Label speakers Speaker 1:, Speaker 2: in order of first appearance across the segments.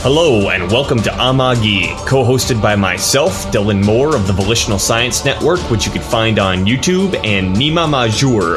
Speaker 1: Hello and welcome to Amagi, co-hosted by myself, Dylan Moore of the Volitional Science Network, which you can find on YouTube, and Nima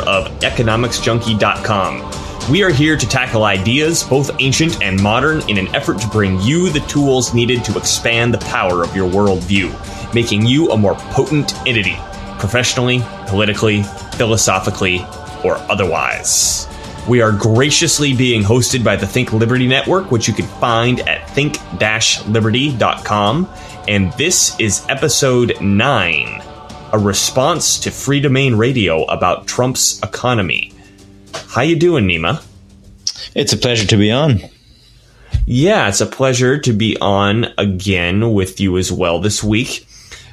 Speaker 1: of economicsjunkie.com. We are here to tackle ideas, both ancient and modern, in an effort to bring you the tools needed to expand the power of your worldview, making you a more potent entity, professionally, politically, philosophically, or otherwise. We are graciously being hosted by the Think Liberty Network, which you can find at think-liberty.com. And this is episode 9, a response to Freedomain Radio about Trump's economy. How you doing, Nima?
Speaker 2: It's a pleasure to be on.
Speaker 1: Yeah, it's a pleasure to be on again with you as well this week.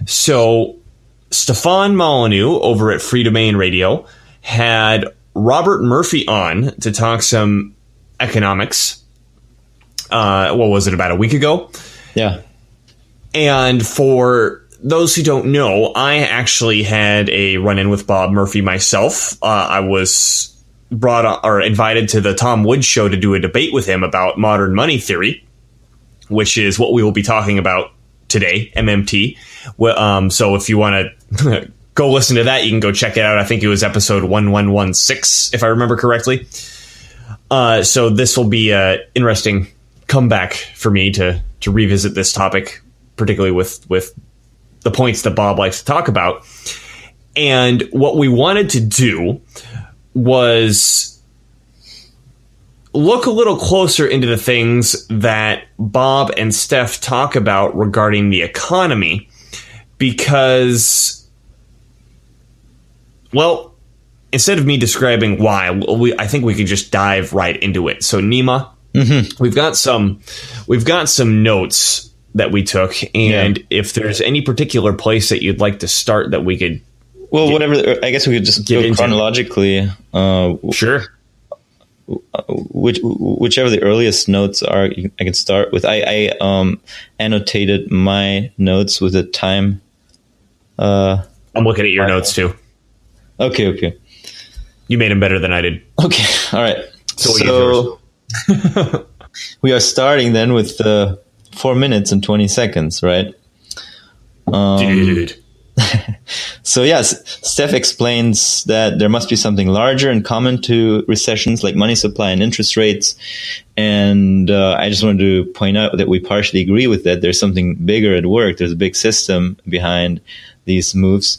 Speaker 1: So, Stefan Molyneux over at Freedomain Radio had Robert Murphy on to talk some economics. What was it, about a week ago?
Speaker 2: Yeah.
Speaker 1: And for those who don't know, I actually had a run-in with Bob Murphy myself. I was invited to the Tom Woods show to do a debate with him about modern money theory, which is what we will be talking about today, MMT. So if you want to go listen to that, you can go check it out. I think it was episode 1116, if I remember correctly. So this will be an interesting comeback for me to revisit this topic, particularly with the points that Bob likes to talk about. And what we wanted to do was look a little closer into the things that Bob and Steph talk about regarding the economy, because, well, instead of me describing why, I think we could just dive right into it. So, Nima, we've got some notes that we took, and if there's any particular place that you'd like to start that we could,
Speaker 2: I guess we could just go chronologically.
Speaker 1: Sure.
Speaker 2: Whichever the earliest notes are, I can start with. I annotated my notes with a time.
Speaker 1: I'm looking at your notes too.
Speaker 2: Okay.
Speaker 1: You made them better than I did.
Speaker 2: Okay, all right. So we are starting then with 4 minutes and 20 seconds, right?
Speaker 1: Dude.
Speaker 2: So yes, Steph explains that there must be something larger in common to recessions like money supply and interest rates. And I just wanted to point out that we partially agree with that. There's something bigger at work. There's a big system behind these moves.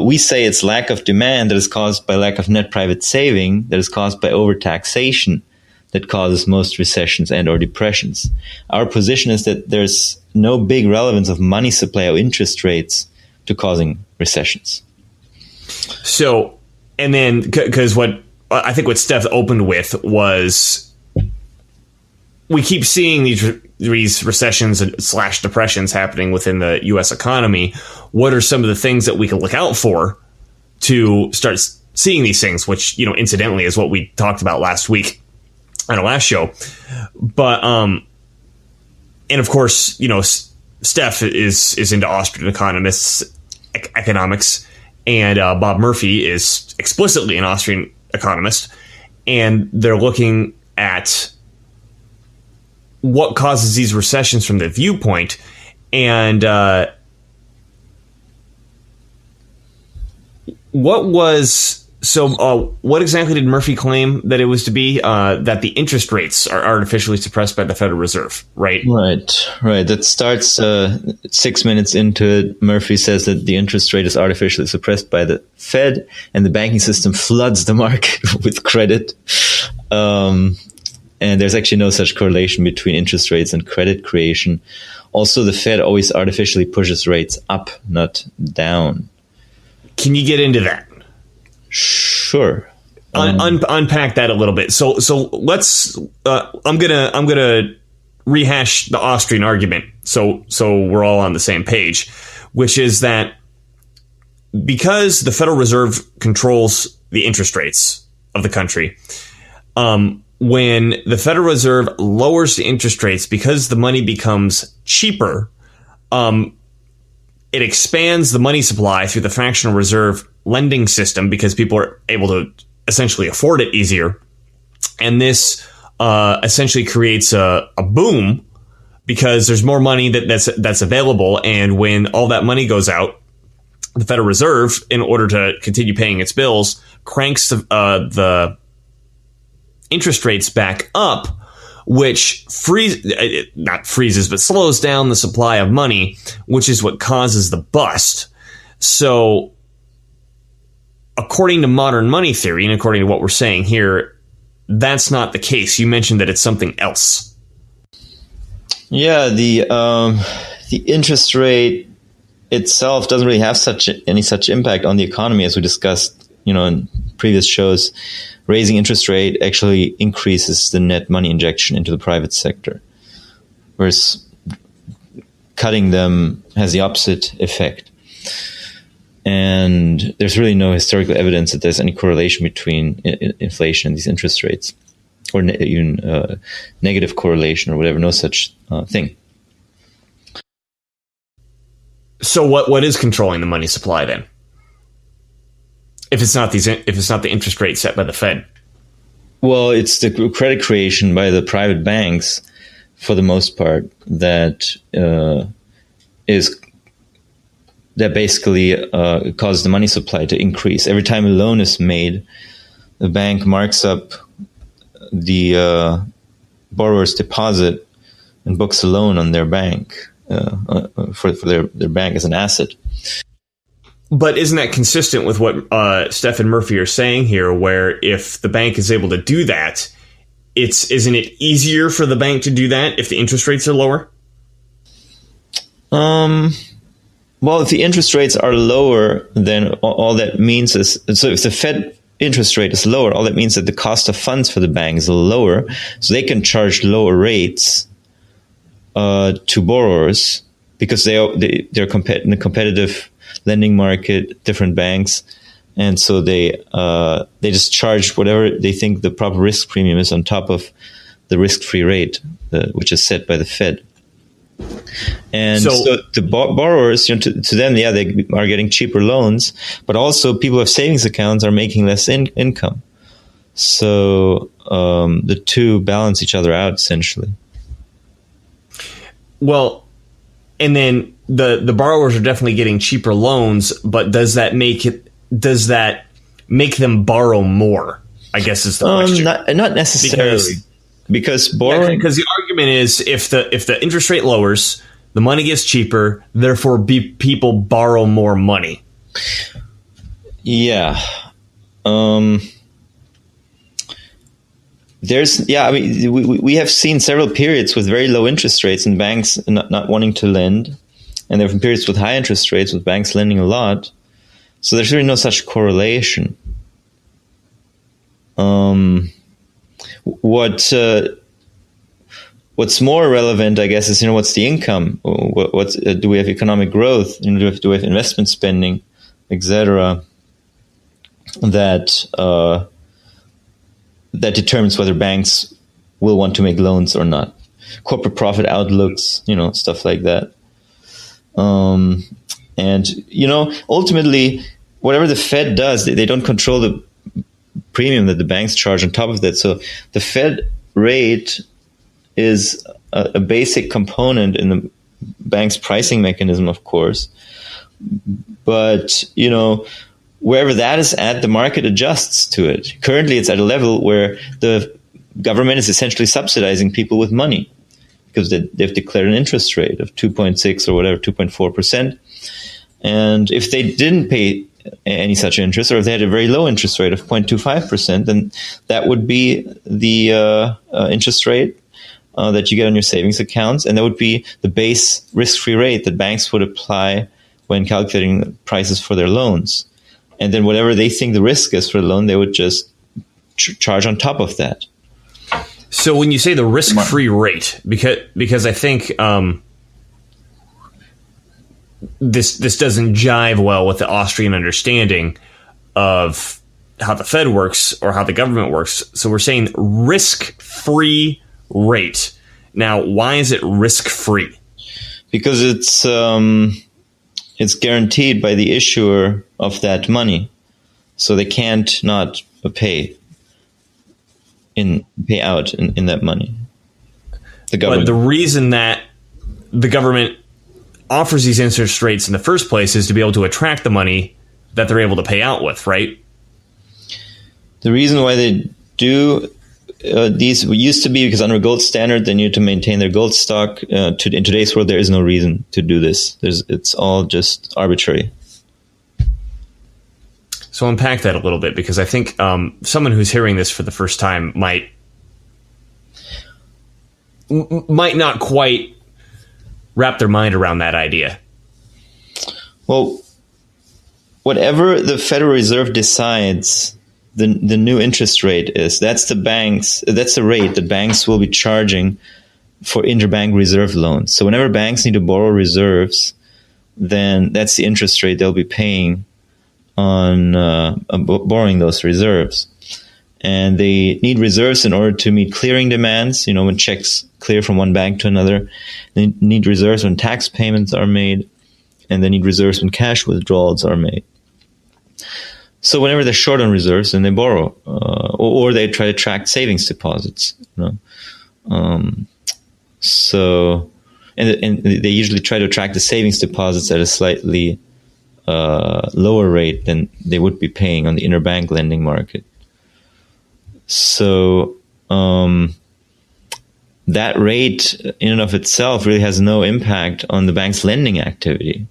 Speaker 2: We say it's lack of demand that is caused by lack of net private saving, that is caused by overtaxation, that causes most recessions and or depressions. Our position is that there's no big relevance of money supply or interest rates to causing recessions.
Speaker 1: So, and then, because what I think what Steph opened with was, we keep seeing these recessions / depressions happening within the U.S. economy. What are some of the things that we can look out for to start seeing these things, which, incidentally is what we talked about last week on our last show. But, and of course, Steph is into Austrian economics, and Bob Murphy is explicitly an Austrian economist, and they're looking at what causes these recessions from the viewpoint. And what exactly did Murphy claim that it was to be? That the interest rates are artificially suppressed by the Federal Reserve, right?
Speaker 2: Right. That starts 6 minutes into it. Murphy says that the interest rate is artificially suppressed by the Fed, and the banking system floods the market with credit. And there's actually no such correlation between interest rates and credit creation. Also, the Fed always artificially pushes rates up, not down.
Speaker 1: Can you get into that?
Speaker 2: Sure.
Speaker 1: Unpack that a little bit. So let's. I'm gonna rehash the Austrian argument. So we're all on the same page, which is that because the Federal Reserve controls the interest rates of the country, when the Federal Reserve lowers the interest rates, because the money becomes cheaper, it expands the money supply through the fractional reserve lending system because people are able to essentially afford it easier. And this essentially creates a boom because there's more money that's available, and when all that money goes out, the Federal Reserve, in order to continue paying its bills, cranks the interest rates back up, which not freezes, but slows down the supply of money, which is what causes the bust. So, according to modern money theory, and according to what we're saying here, that's not the case. You mentioned that it's something else.
Speaker 2: Yeah, the interest rate itself doesn't really have any such impact on the economy, as we discussed, in previous shows. Raising interest rate actually increases the net money injection into the private sector, whereas cutting them has the opposite effect. And there's really no historical evidence that there's any correlation between inflation and these interest rates, or even negative correlation or whatever. No such thing.
Speaker 1: So what is controlling the money supply then? If it's not the interest rate set by the Fed?
Speaker 2: Well, it's the credit creation by the private banks, for the most part, that basically causes the money supply to increase. Every time a loan is made, the bank marks up the borrower's deposit and books a loan on their bank for their bank as an asset.
Speaker 1: But isn't that consistent with what Steph and Murphy are saying here, where if the bank is able to do that, isn't it easier for the bank to do that if the interest rates are lower?
Speaker 2: Well, if the interest rates are lower, then all that means is, so if the Fed interest rate is lower, all that means that the cost of funds for the bank is lower, so they can charge lower rates to borrowers, because they're in a competitive lending market, different banks, and so they just charge whatever they think the proper risk premium is on top of the risk-free rate, which is set by the Fed. And so the borrowers, to them, yeah, they are getting cheaper loans, but also people who have savings accounts are making less income. So the two balance each other out, essentially.
Speaker 1: Well, and then the borrowers are definitely getting cheaper loans, but does that make them borrow more? I guess is the question.
Speaker 2: Not necessarily, because borrowing.
Speaker 1: Because the argument is if the interest rate lowers, the money gets cheaper, therefore people borrow more money.
Speaker 2: Yeah. We have seen several periods with very low interest rates and banks not wanting to lend, and there have been periods with high interest rates with banks lending a lot. So there's really no such correlation. What's more relevant, I guess, is what's the income? Do we have economic growth? Do we have investment spending, etc. That determines whether banks will want to make loans or not. Corporate profit outlooks, stuff like that. And ultimately, whatever the Fed does, they don't control the premium that the banks charge on top of that. So the Fed rate is a basic component in the bank's pricing mechanism, of course. But, wherever that is at, the market adjusts to it. Currently, it's at a level where the government is essentially subsidizing people with money, because they've declared an interest rate of 2.6 or whatever, 2.4%. And if they didn't pay any such interest, or if they had a very low interest rate of 0.25%, then that would be the interest rate that you get on your savings accounts. And that would be the base risk-free rate that banks would apply when calculating the prices for their loans. And then whatever they think the risk is for the loan, they would just charge on top of that.
Speaker 1: So when you say the risk-free rate, because I think this doesn't jive well with the Austrian understanding of how the Fed works or how the government works. So we're saying risk-free rate. Now, why is it risk-free?
Speaker 2: Because it's guaranteed by the issuer of that money, so they can't not pay out in that money. The government.
Speaker 1: But the reason that the government offers these interest rates in the first place is to be able to attract the money that they're able to pay out with, right?
Speaker 2: The reason why they do these used to be because under gold standard they need to maintain their gold stock. In today's world, there is no reason to do this. It's all just arbitrary.
Speaker 1: So unpack that a little bit, because I think someone who's hearing this for the first time might not quite wrap their mind around that idea.
Speaker 2: Well, whatever the Federal Reserve decides the new interest rate is, that's the rate the banks will be charging for interbank reserve loans. So whenever banks need to borrow reserves, then that's the interest rate they'll be paying on borrowing those reserves. And they need reserves in order to meet clearing demands, when checks clear from one bank to another. They need reserves when tax payments are made, and they need reserves when cash withdrawals are made. So whenever they're short on reserves, then they borrow, or they try to attract savings deposits. So they usually try to attract the savings deposits at a slightly lower rate than they would be paying on the interbank lending market. So that rate in and of itself really has no impact on the bank's lending activity.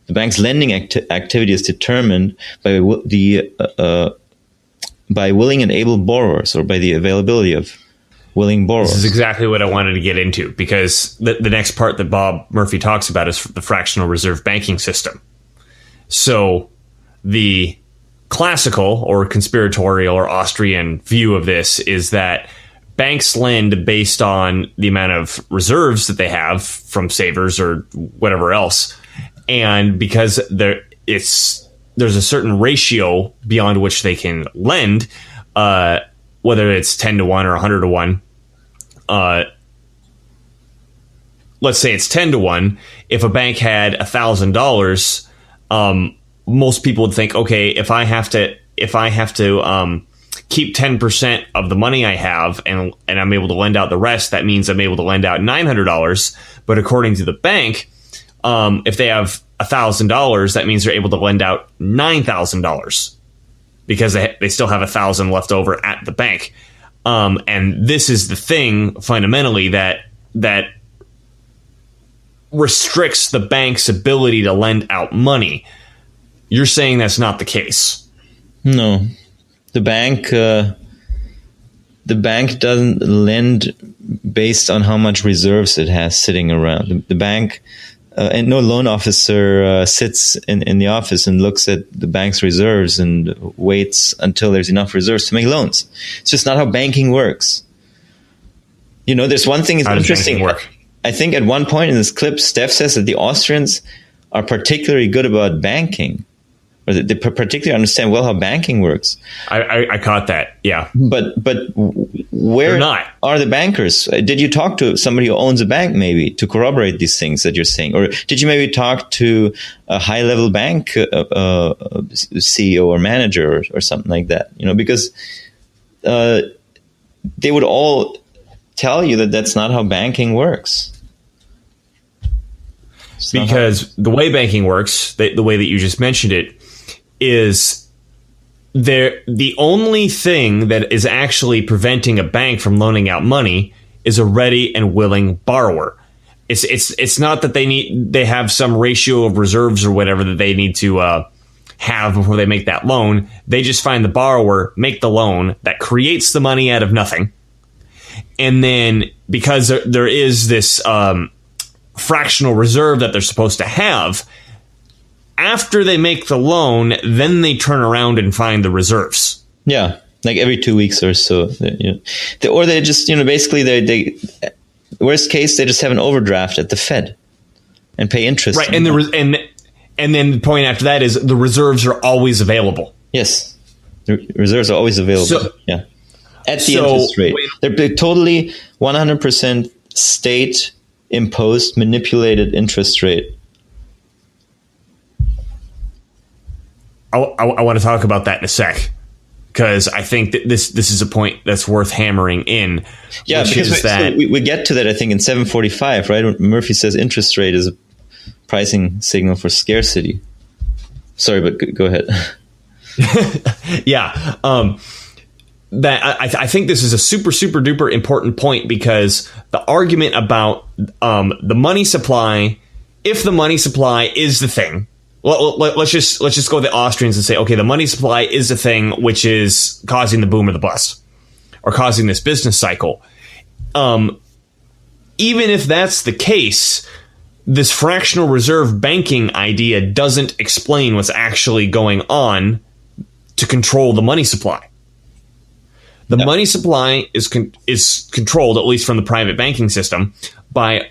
Speaker 2: The bank's lending activity is determined by willing and able borrowers, or by the availability of willing borrowers.
Speaker 1: This is exactly what I wanted to get into, because the next part that Bob Murphy talks about is the fractional reserve banking system. So the classical or conspiratorial or Austrian view of this is that banks lend based on the amount of reserves that they have from savers or whatever else. And because there's a certain ratio beyond which they can lend, whether it's 10 to 1 or 100 to 1, let's say it's 10 to 1. If a bank had $1,000, most people would think, okay, if I have to keep 10% of the money I have and I'm able to lend out the rest, that means I'm able to lend out $900. But according to the bank, if they have $1,000, that means they're able to lend out $9,000 because they still have $1,000 left over at the bank. And this is the thing fundamentally that restricts the bank's ability to lend out money. You're saying that's not the case.
Speaker 2: No, the bank doesn't lend based on how much reserves it has sitting around. The bank and no loan officer sits in the office and looks at the bank's reserves and waits until there's enough reserves to make loans. It's just not how banking works. There's one thing that's interesting.
Speaker 1: Work?
Speaker 2: I think at one point in this clip, Steph says that the Austrians are particularly good about banking, or that they particularly understand well how banking works.
Speaker 1: I caught that, yeah.
Speaker 2: But where are the bankers? Did you talk to somebody who owns a bank maybe to corroborate these things that you're saying? Or did you maybe talk to a high-level bank CEO or manager or something like that? Because they would all tell you that that's not how banking works.
Speaker 1: Because the way banking works, the way that you just mentioned it, is the only thing that is actually preventing a bank from loaning out money is a ready and willing borrower. It's not that they have some ratio of reserves or whatever that they need to have before they make that loan. They just find the borrower, make the loan, that creates the money out of nothing. And then because there is this fractional reserve that they're supposed to have, after they make the loan, then they turn around and find the reserves.
Speaker 2: Yeah, like every 2 weeks or so. Or they just, basically, they worst case, they just have an overdraft at the Fed and pay interest.
Speaker 1: Right, and then the point after that is the reserves are always available.
Speaker 2: Yes, the reserves are always available. Yeah, at the interest rate. They're totally 100% state-imposed, manipulated interest rate.
Speaker 1: I want to talk about that in a sec, because I think that this is a point that's worth hammering in.
Speaker 2: Yeah, because we get to that, I think, in 745, right? When Murphy says interest rate is a pricing signal for scarcity. Sorry, but go ahead.
Speaker 1: Yeah. That I think this is a super, super duper important point, because the argument about the money supply, if the money supply is the thing, let's just go with the Austrians and say, okay, the money supply is the thing which is causing the boom or the bust, or causing this business cycle. Even if that's the case, this fractional reserve banking idea doesn't explain what's actually going on to control the money supply. The money supply is controlled, at least from the private banking system, by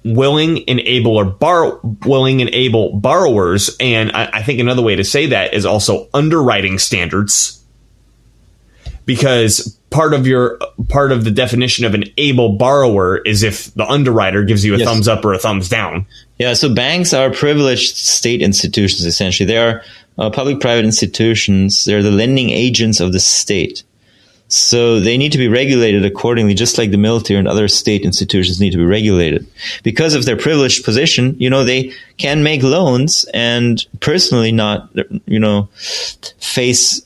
Speaker 1: willing and able borrowers. And I think another way to say that is also underwriting standards, because part of the definition of an able borrower is if the underwriter gives you a thumbs up or a thumbs down. Yeah,
Speaker 2: so banks are privileged state institutions, essentially. They are public-private institutions. They're the lending agents of the state. So they need to be regulated accordingly, just like the military and other state institutions need to be regulated. Because of their privileged position, they can make loans and personally not, face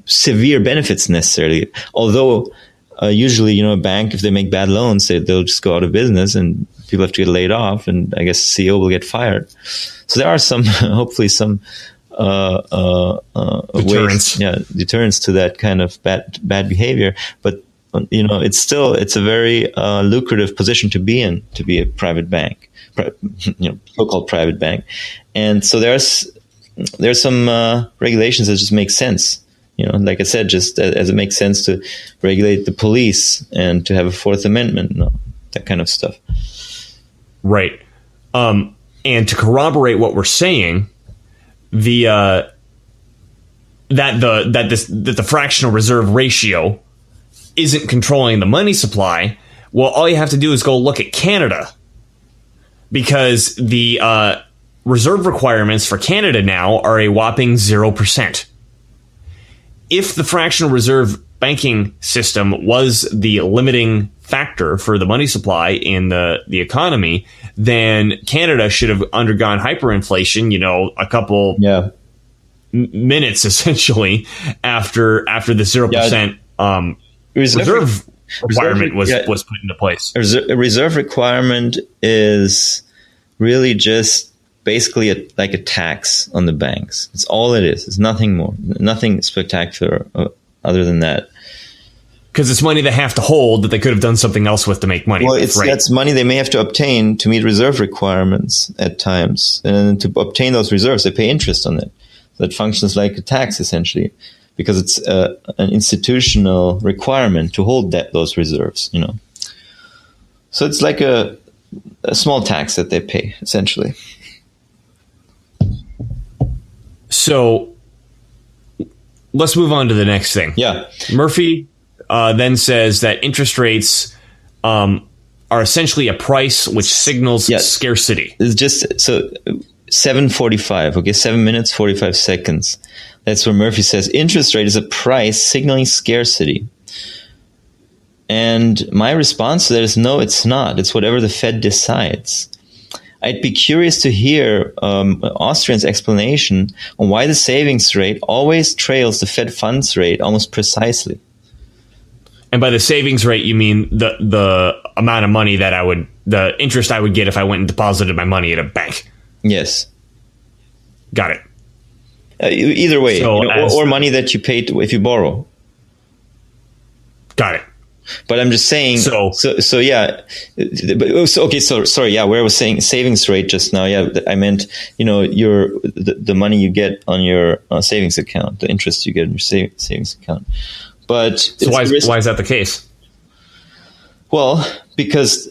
Speaker 2: severe benefits necessarily. Although usually, a bank, if they make bad loans, they'll just go out of business and people have to get laid off, and I guess the CEO will get fired. So there are some, hopefully some
Speaker 1: deterrence.
Speaker 2: Deterrence to that kind of bad behavior. But it's a very lucrative position to be in, to be a private bank, so-called private bank. And so there's some regulations that just make sense. Like I said, just as it makes sense to regulate the police and to have a Fourth Amendment, that kind of stuff.
Speaker 1: Right. And to corroborate what we're saying, that the fractional reserve ratio isn't controlling the money supply. Well, all you have to do is go look at Canada, because the reserve requirements for Canada now are a whopping 0%. If the fractional reserve banking system was the limiting factor for the money supply in the economy, then Canada should have undergone hyperinflation, a couple minutes essentially after the 0% reserve requirement was put into place.
Speaker 2: A reserve requirement is really just basically like a tax on the banks. It's all it is. It's nothing more, nothing spectacular other than that.
Speaker 1: Because it's money they have to hold that they could have done something else with to make money.
Speaker 2: Well, that's money they may have to obtain to meet reserve requirements at times. And to obtain those reserves, they pay interest on it. So that functions like a tax, essentially, because it's an institutional requirement to hold those reserves, So it's like a small tax that they pay, essentially.
Speaker 1: So let's move on to the next thing.
Speaker 2: Yeah.
Speaker 1: Murphy then says that interest rates are essentially a price which signals scarcity.
Speaker 2: It's just 7:45. Okay, 7 minutes 45 seconds. That's where Murphy says interest rate is a price signaling scarcity. And my response to that is no, it's not. It's whatever the Fed decides. I'd be curious to hear Austrian's explanation on why the savings rate always trails the Fed funds rate almost precisely.
Speaker 1: And by the savings rate, you mean the amount of money the interest I would get if I went and deposited my money at a bank.
Speaker 2: Yes.
Speaker 1: Got it.
Speaker 2: Either way, or money that you pay if you borrow.
Speaker 1: Got it.
Speaker 2: But I'm just saying. So yeah. Sorry. Yeah, where I was saying savings rate just now. Yeah, I meant the money you get on your savings account, the interest you get on your savings account. But
Speaker 1: so why is that the case?
Speaker 2: Well, because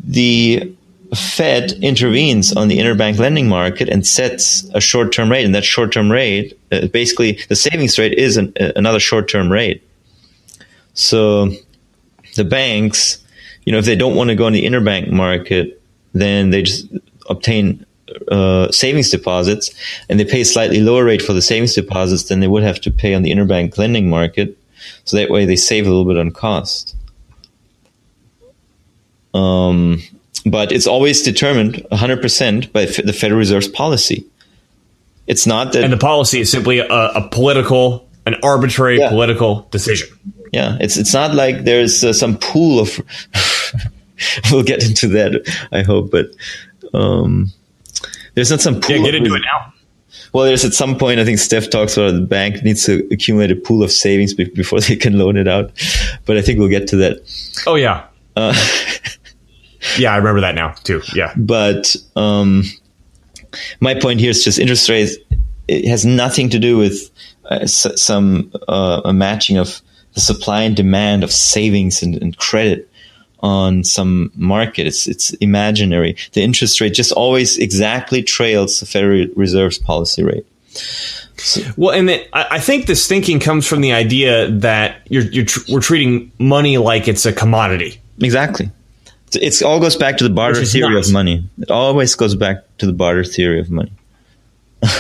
Speaker 2: the Fed intervenes on the interbank lending market and sets a short-term rate, and that short-term rate, basically, the savings rate is another short-term rate. So the banks, if they don't want to go on the interbank market, then they just obtain savings deposits, and they pay a slightly lower rate for the savings deposits than they would have to pay on the interbank lending market. So that way they save a little bit on cost. But it's always determined 100% by the Federal Reserve's policy. It's not that...
Speaker 1: And the policy is simply an arbitrary political decision.
Speaker 2: Yeah, it's not like there's some pool of... We'll get into that, I hope, but there's not some pool...
Speaker 1: Yeah, get into it now.
Speaker 2: Well, there's at some point, I think Steph talks about the bank needs to accumulate a pool of savings before they can loan it out. But I think we'll get to that.
Speaker 1: Oh, yeah. Yeah, I remember that now, too. Yeah.
Speaker 2: But my point here is just interest rates. It has nothing to do with a matching of the supply and demand of savings and credit on some market. It's imaginary. The interest rate just always exactly trails the Federal Reserve's policy rate. So,
Speaker 1: well, and I think this thinking comes from the idea that we're treating money like it's a commodity.
Speaker 2: Exactly. It all goes back to the barter theory of money. It always goes back to the barter theory of money.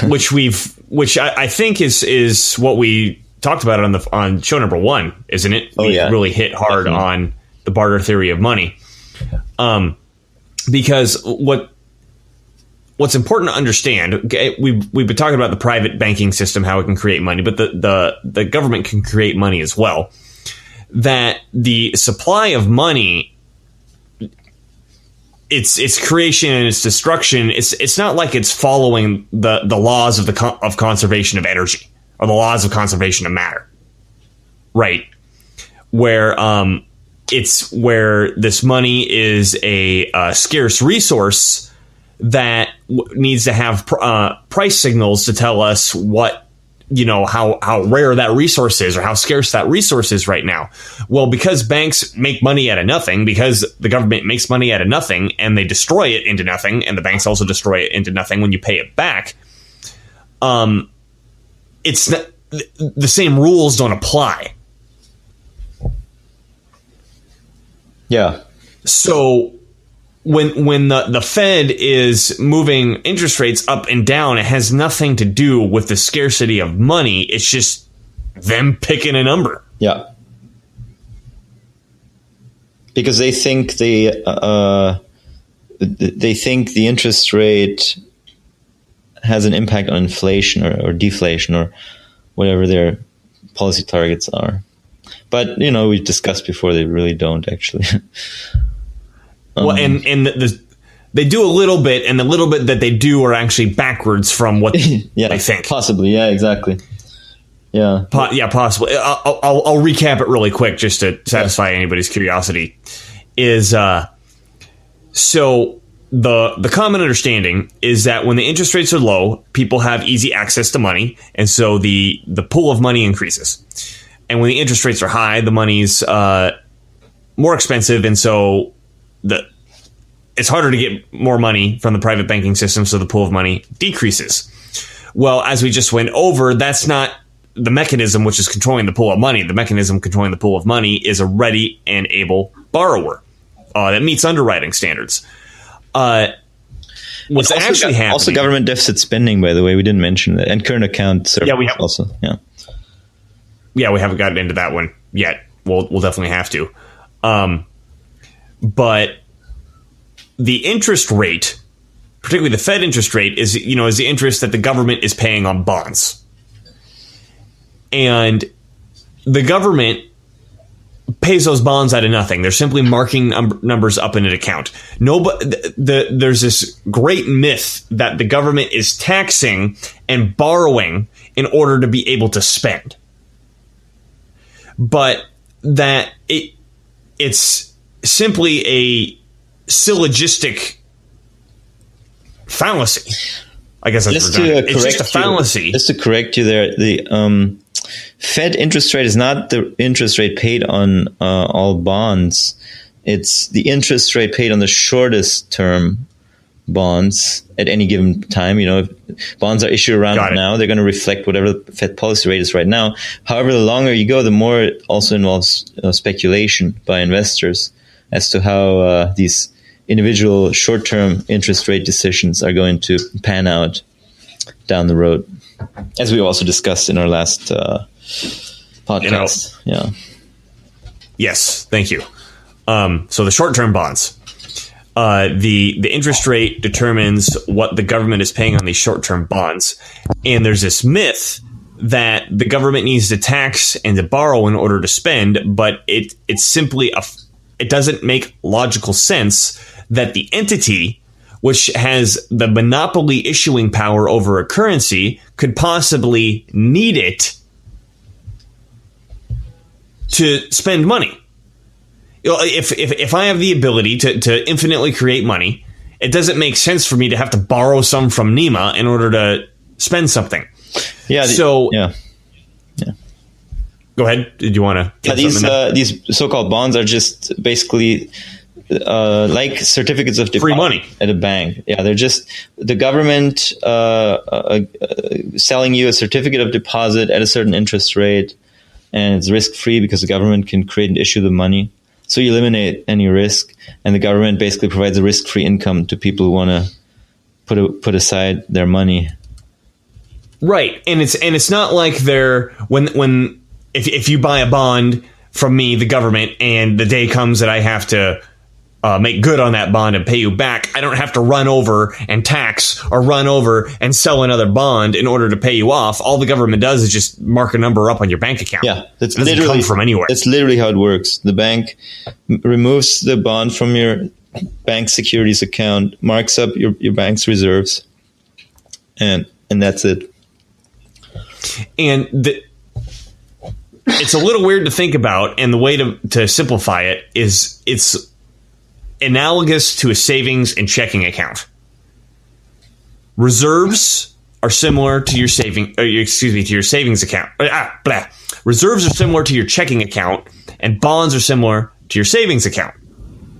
Speaker 2: which I think is what we talked about on show number 1, isn't it? We really hit hard on the barter theory of money. Because what's important to understand, okay, we've been talking about the private banking system, how it can create money, but the government can create money as well. That the supply of money, its creation and its destruction, it's not like it's following the laws of conservation of energy or the laws of conservation of matter, right? Where it's where this money is a scarce resource that needs to have price signals to tell us what, how rare that resource is or how scarce that resource is right now. Well, because banks make money out of nothing, because the government makes money out of nothing and they destroy it into nothing, and the banks also destroy it into nothing when you pay it back, it's not, the same rules don't apply. Yeah.
Speaker 1: So when the Fed is moving interest rates up and down, it has nothing to do with the scarcity of money. It's just them picking a number.
Speaker 2: Yeah. Because they think the interest rate has an impact on inflation or deflation or whatever their policy targets are. But, we discussed before, they really don't actually.
Speaker 1: Well, and they do a little bit, and the little bit that they do are actually backwards from what they think.
Speaker 2: Possibly, yeah, exactly. Yeah,
Speaker 1: possibly. I'll recap it really quick just to satisfy anybody's curiosity. So the common understanding is that when the interest rates are low, people have easy access to money, and so the pool of money increases. And when the interest rates are high, the money's more expensive, and so it's harder to get more money from the private banking system, so the pool of money decreases. Well, as we just went over, that's not the mechanism which is controlling the pool of money. The mechanism controlling the pool of money is a ready and able borrower that meets underwriting standards. What's actually happening...
Speaker 2: Also government deficit spending, by the way, we didn't mention that. And current account surplus also.
Speaker 1: Yeah, we haven't gotten into that one yet. We'll definitely have to. But the interest rate, particularly the Fed interest rate, is the interest that the government is paying on bonds. And the government pays those bonds out of nothing. They're simply marking numbers up in an account. There's this great myth that the government is taxing and borrowing in order to be able to spend. But that it's simply a syllogistic fallacy. I guess that's it's just a fallacy.
Speaker 2: Just to correct you there, the Fed interest rate is not the interest rate paid on all bonds. It's the interest rate paid on the shortest term bonds at any given time. If bonds are issued around now, they're going to reflect whatever the Fed policy rate is right now. However, the longer you go, the more it also involves speculation by investors as to how these individual short-term interest rate decisions are going to pan out down the road, as we also discussed in our last podcast. Yeah.
Speaker 1: Yes, thank you. So the short-term bonds. The interest rate determines what the government is paying on these short-term bonds. And there's this myth that the government needs to tax and to borrow in order to spend, but it's simply it doesn't make logical sense that the entity which has the monopoly issuing power over a currency could possibly need it to spend money. If I have the ability to infinitely create money, it doesn't make sense for me to have to borrow some from Nima in order to spend something.
Speaker 2: Yeah.
Speaker 1: Go ahead. Did you want to?
Speaker 2: These so-called bonds are just basically like certificates of deposit
Speaker 1: free money
Speaker 2: at a bank. Yeah, they're just the government selling you a certificate of deposit at a certain interest rate, and it's risk-free because the government can create and issue the money. So you eliminate any risk, and the government basically provides a risk-free income to people who want to put aside their money.
Speaker 1: Right, and it's not like they're if you buy a bond from me, the government, and the day comes that I have to make good on that bond and pay you back, I don't have to run over and tax or run over and sell another bond in order to pay you off. All the government does is just mark a number up on your bank account.
Speaker 2: Yeah,
Speaker 1: it doesn't come from anywhere.
Speaker 2: That's literally how it works. The bank removes the bond from your bank securities account, marks up your bank's reserves, and that's it.
Speaker 1: And it's a little weird to think about, and the way to simplify it is it's analogous to a savings and checking account. Reserves are similar to your savings account. Reserves are similar to your checking account, and bonds are similar to your savings account.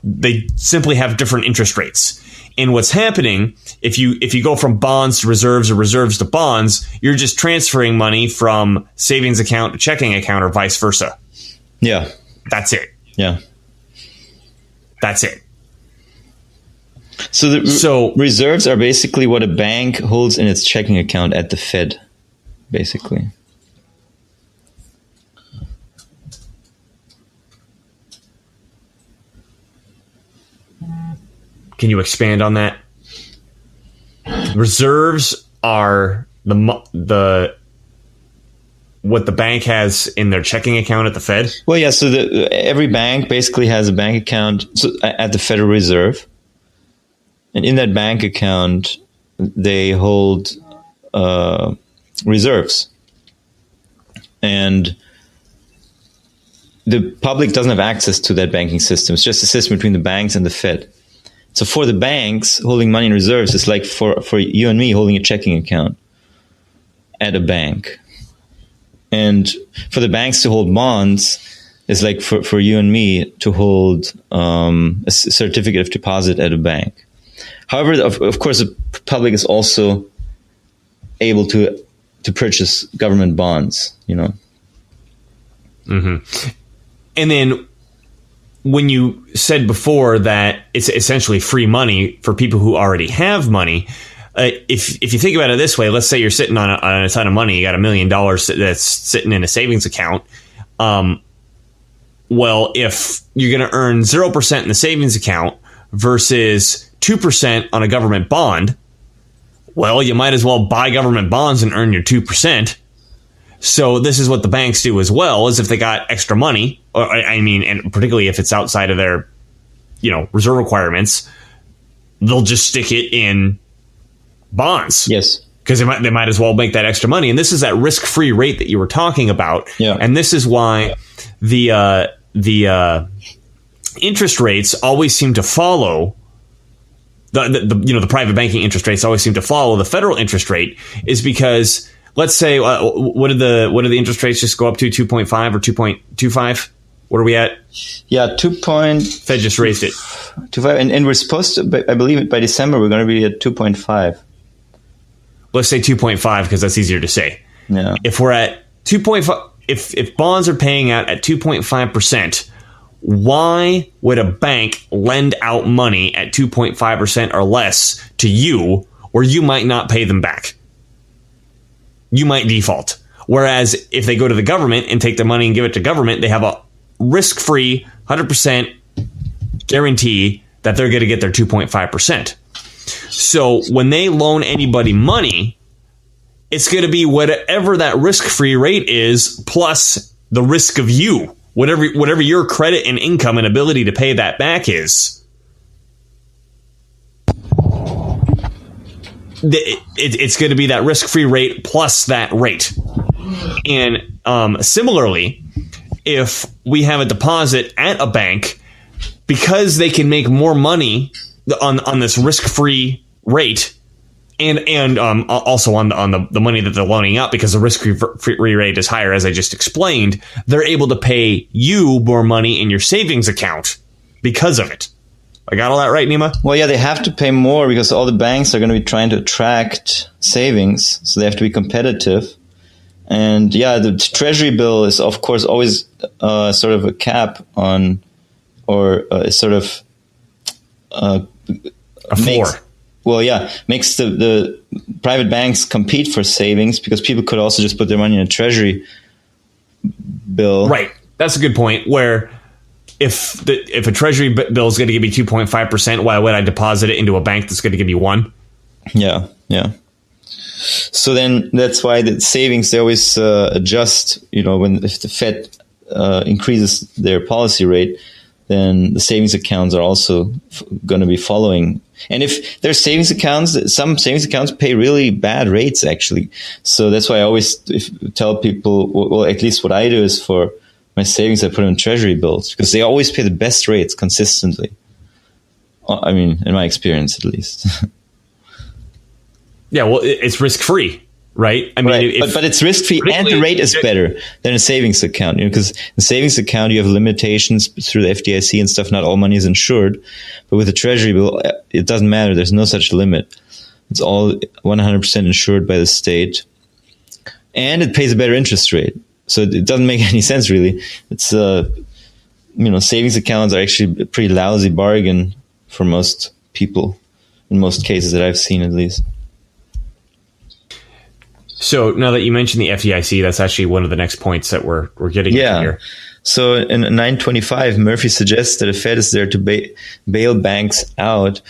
Speaker 1: They simply have different interest rates. And what's happening, if you go from bonds to reserves or reserves to bonds, you're just transferring money from savings account to checking account or vice versa.
Speaker 2: Yeah.
Speaker 1: That's it.
Speaker 2: Yeah.
Speaker 1: That's it.
Speaker 2: So reserves are basically what a bank holds in its checking account at the Fed, basically.
Speaker 1: Can you expand on that? Reserves are the what the bank has in their checking account at the Fed?
Speaker 2: Well, yeah. So every bank basically has a bank account at the Federal Reserve, and in that bank account, they hold reserves, and the public doesn't have access to that banking system. It's just a system between the banks and the Fed. So for the banks, holding money in reserves is like for you and me holding a checking account at a bank. And for the banks to hold bonds is like for you and me to hold a certificate of deposit at a bank. However, of course, the public is also able to purchase government bonds, you know.
Speaker 1: Mm-hmm. And then when you said before that it's essentially free money for people who already have money, if you think about it this way, let's say you're sitting on a ton of money, you got $1 million that's sitting in a savings account. Well, if you're going to earn 0% in the savings account versus 2% on a government bond, well, you might as well buy government bonds and earn your 2%. So this is what the banks do as well, is if they got extra money, and particularly if it's outside of their, reserve requirements, they'll just stick it in bonds.
Speaker 2: Yes.
Speaker 1: Because they might as well make that extra money. And this is that risk-free rate that you were talking about.
Speaker 2: Yeah.
Speaker 1: And this is why the interest rates always seem to follow the private banking interest rates always seem to follow the federal interest rate, is because let's say what did the interest rates just go up to 2.5 or 2.25? What are we at?
Speaker 2: Yeah, 2.
Speaker 1: Fed just raised it
Speaker 2: 2.5, and we're supposed to. I believe by December we're going to be at 2.5.
Speaker 1: Let's say 2.5 because that's easier to say.
Speaker 2: Yeah.
Speaker 1: If we're at 2.5, if bonds are paying out at 2.5%, why would a bank lend out money at 2.5% or less to you where you might not pay them back? You might default. Whereas if they go to the government and take their money and give it to government, they have a risk-free 100% guarantee that they're going to get their 2.5%. So when they loan anybody money, it's going to be whatever that risk-free rate is plus the risk of you, whatever your credit and income and ability to pay that back is. It's going to be that risk-free rate plus that rate. And similarly, if we have a deposit at a bank, because they can make more money on this risk-free rate, and also on the money that they're loaning out, because the risk-free rate is higher, as I just explained, they're able to pay you more money in your savings account because of it. I got all that right, Nima?
Speaker 2: Well, yeah, they have to pay more because all the banks are going to be trying to attract savings, so they have to be competitive. And yeah, the treasury bill is, of course, always sort of a cap on, or sort of
Speaker 1: a floor.
Speaker 2: Makes the private banks compete for savings because people could also just put their money in a treasury bill.
Speaker 1: Right. That's a good point. Where if a treasury bill is going to give me 2.5%, why would I deposit it into a bank that's going to give me 1%?
Speaker 2: Yeah. So then that's why the savings, they always adjust, if the Fed increases their policy rate, then the savings accounts are also going to be following. And if there's savings accounts, some savings accounts pay really bad rates, actually. So that's why I always tell people, well, at least what I do is for my savings, I put them in treasury bills because they always pay the best rates consistently. I mean, in my experience, at least.
Speaker 1: Yeah, well, it's risk-free, right? I mean,
Speaker 2: right. But it's risk-free and the rate is better than a savings account, because the savings account, you have limitations through the FDIC and stuff. Not all money is insured. But with a treasury bill, it doesn't matter. There's no such limit. It's all 100% insured by the state. And it pays a better interest rate. So it doesn't make any sense, really. It's, savings accounts are actually a pretty lousy bargain for most people, in most cases that I've seen, at least.
Speaker 1: So now that you mentioned the FDIC, that's actually one of the next points that we're getting into here.
Speaker 2: So in 925, Murphy suggests that a Fed is there to bail banks out,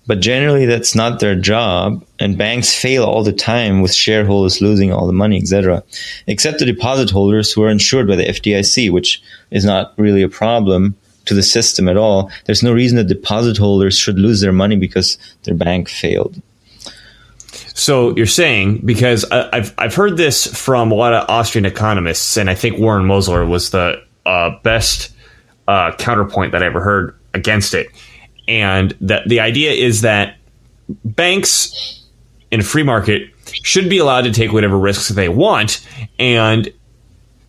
Speaker 2: but generally that's not their job, and banks fail all the time with shareholders losing all the money, etc., except the deposit holders who are insured by the FDIC, which is not really a problem to the system at all. There's no reason that deposit holders should lose their money because their bank failed.
Speaker 1: So you're saying, because I've heard this from a lot of Austrian economists, and I think Warren Mosler was the best counterpoint that I ever heard against it. And that the idea is that banks in a free market should be allowed to take whatever risks they want, and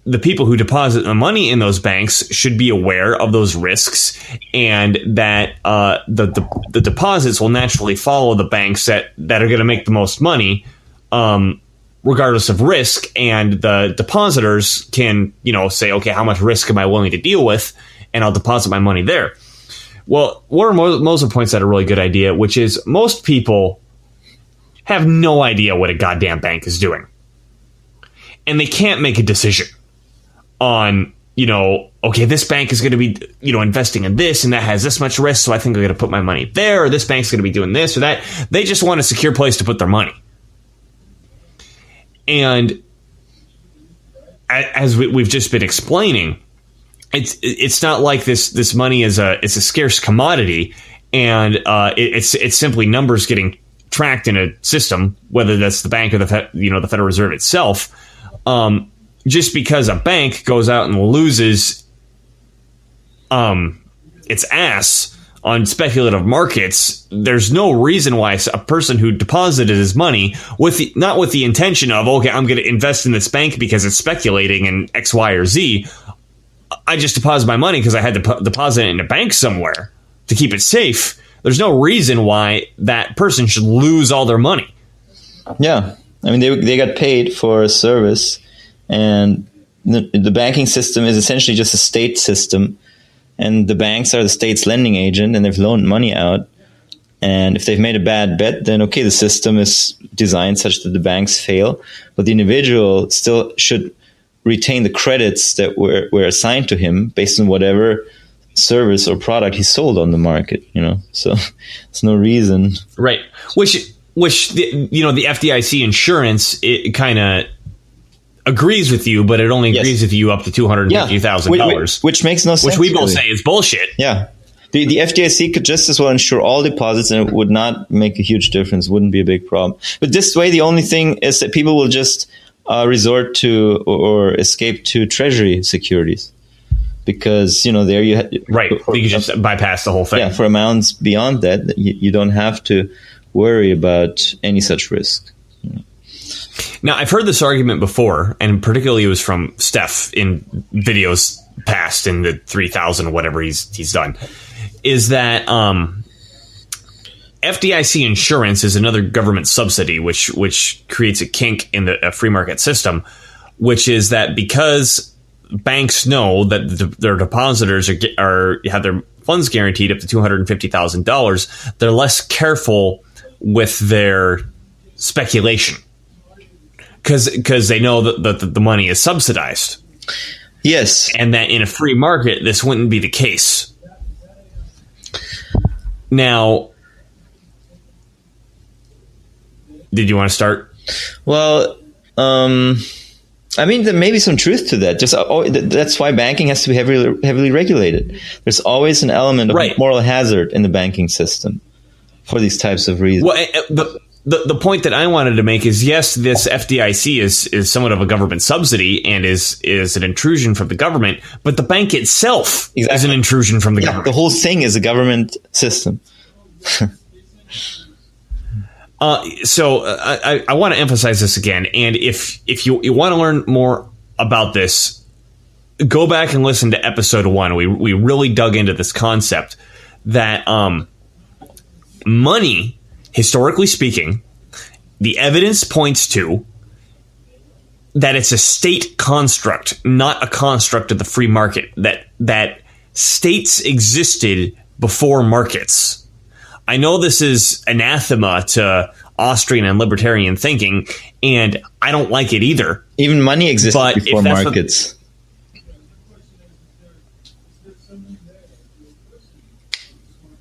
Speaker 1: the people who deposit the money in those banks should be aware of those risks, and that the deposits will naturally follow the banks that are going to make the most money, regardless of risk. And the depositors can, say, okay, how much risk am I willing to deal with? And I'll deposit my money there. Well, Warren Mosler points out a really good idea, which is most people have no idea what a goddamn bank is doing. And they can't make a decision on, okay, this bank is going to be, investing in this and that has this much risk, so I think I'm going to put my money there, or this bank's going to be doing this or that. They just want a secure place to put their money. And as we've just been explaining, it's not like this money is a scarce commodity, and it's simply numbers getting tracked in a system, whether that's the bank or the Federal Reserve itself. Just because a bank goes out and loses its ass on speculative markets, there's no reason why a person who deposited his money not with the intention of, okay, I'm going to invest in this bank because it's speculating in X, Y, or Z. I just deposit my money because I had to deposit it in a bank somewhere to keep it safe. There's no reason why that person should lose all their money.
Speaker 2: Yeah. I mean, they got paid for a service. And the banking system is essentially just a state system. and the banks are the state's lending agent, and they've loaned money out. And if they've made a bad bet, then okay, the system is designed such that the banks fail, but the individual still should retain the credits that were assigned to him based on whatever service or product he sold on the market. So there's no reason,
Speaker 1: right? Which the FDIC insurance, it kind of agrees with you, but it only agrees with you up to $250,000,
Speaker 2: which makes no sense.
Speaker 1: Which we both say is bullshit.
Speaker 2: Yeah. The FDIC could just as well insure all deposits, and it would not make a huge difference. Wouldn't be a big problem. But this way, the only thing is that people will just resort to or escape to Treasury securities, because there you
Speaker 1: right. You just bypass the whole thing.
Speaker 2: Yeah, for amounts beyond that, you don't have to worry about any such risk.
Speaker 1: Now, I've heard this argument before, and particularly it was from Steph in videos past in the 3,000 or whatever he's done. Is that FDIC insurance is another government subsidy, which creates a kink in the free market system, which is that because banks know that their depositors have their funds guaranteed up to $250,000, they're less careful with their speculation because they know that the money is subsidized.
Speaker 2: Yes,
Speaker 1: and that in a free market, this wouldn't be the case. Now, did you want to start?
Speaker 2: Well, there may be some truth to that. That's why banking has to be heavily regulated. There's always an element of moral hazard in the banking system for these types of reasons.
Speaker 1: Well, the point that I wanted to make is, yes, this FDIC is somewhat of a government subsidy and is an intrusion from the government, but the bank itself is an intrusion from the government.
Speaker 2: The whole thing is a government system.
Speaker 1: So I want to emphasize this again, and if you want to learn more about this, go back and listen to episode 1. We really dug into this concept that money, historically speaking, the evidence points to that it's a state construct, not a construct of the free market, that states existed before markets. I know this is anathema to Austrian and libertarian thinking, and I don't like it either.
Speaker 2: Even money existed before markets.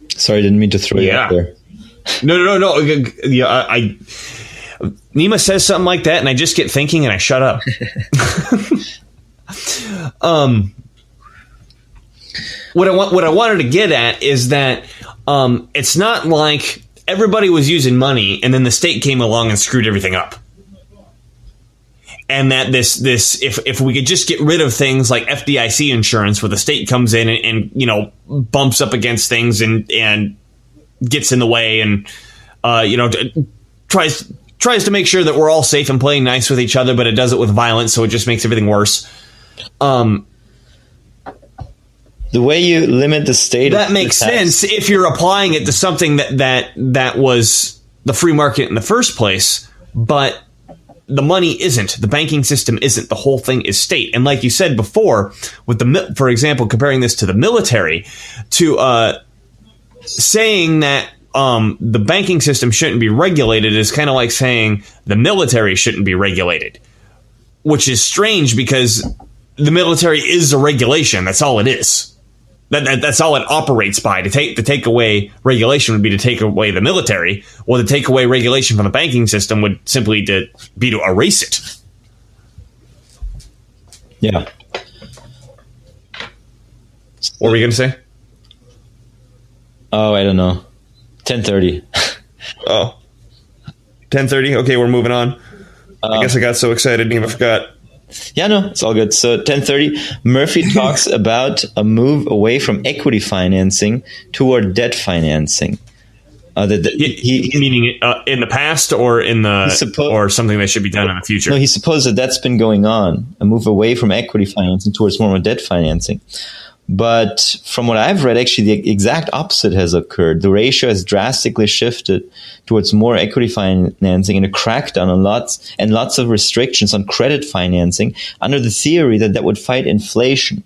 Speaker 2: Sorry, didn't mean to throw you out there.
Speaker 1: No. Yeah, Nima says something like that, and I just get thinking, and I shut up. What I wanted to get at is that it's not like everybody was using money, and then the state came along and screwed everything up. And that if we could just get rid of things like FDIC insurance, where the state comes in and bumps up against things and gets in the way and tries to make sure that we're all safe and playing nice with each other, but it does it with violence, so it just makes everything worse.
Speaker 2: The way you limit the state,
Speaker 1: that makes sense if you're applying it to something that was the free market in the first place, but the money isn't. The banking system isn't. The whole thing is state. And like you said before, for example, comparing this to the military, to saying that the banking system shouldn't be regulated is kind of like saying the military shouldn't be regulated, which is strange because the military is a regulation. That's all it is. That's all it operates by. To take away regulation would be to take away the military, or to take away regulation from the banking system would simply be to erase it.
Speaker 2: Yeah.
Speaker 1: What were we going to say?
Speaker 2: Oh, I don't know. 10:30.
Speaker 1: Oh. 10:30? Okay, we're moving on. I guess I got so excited and even forgot.
Speaker 2: Yeah, no, it's all good. So 10:30, Murphy talks about a move away from equity financing toward debt financing.
Speaker 1: Meaning in the past or or something that should be done in the future?
Speaker 2: No, he supposed that's been going on, a move away from equity financing towards more debt financing. But from what I've read, actually, the exact opposite has occurred. The ratio has drastically shifted towards more equity financing and a crackdown on lots of restrictions on credit financing under the theory that would fight inflation.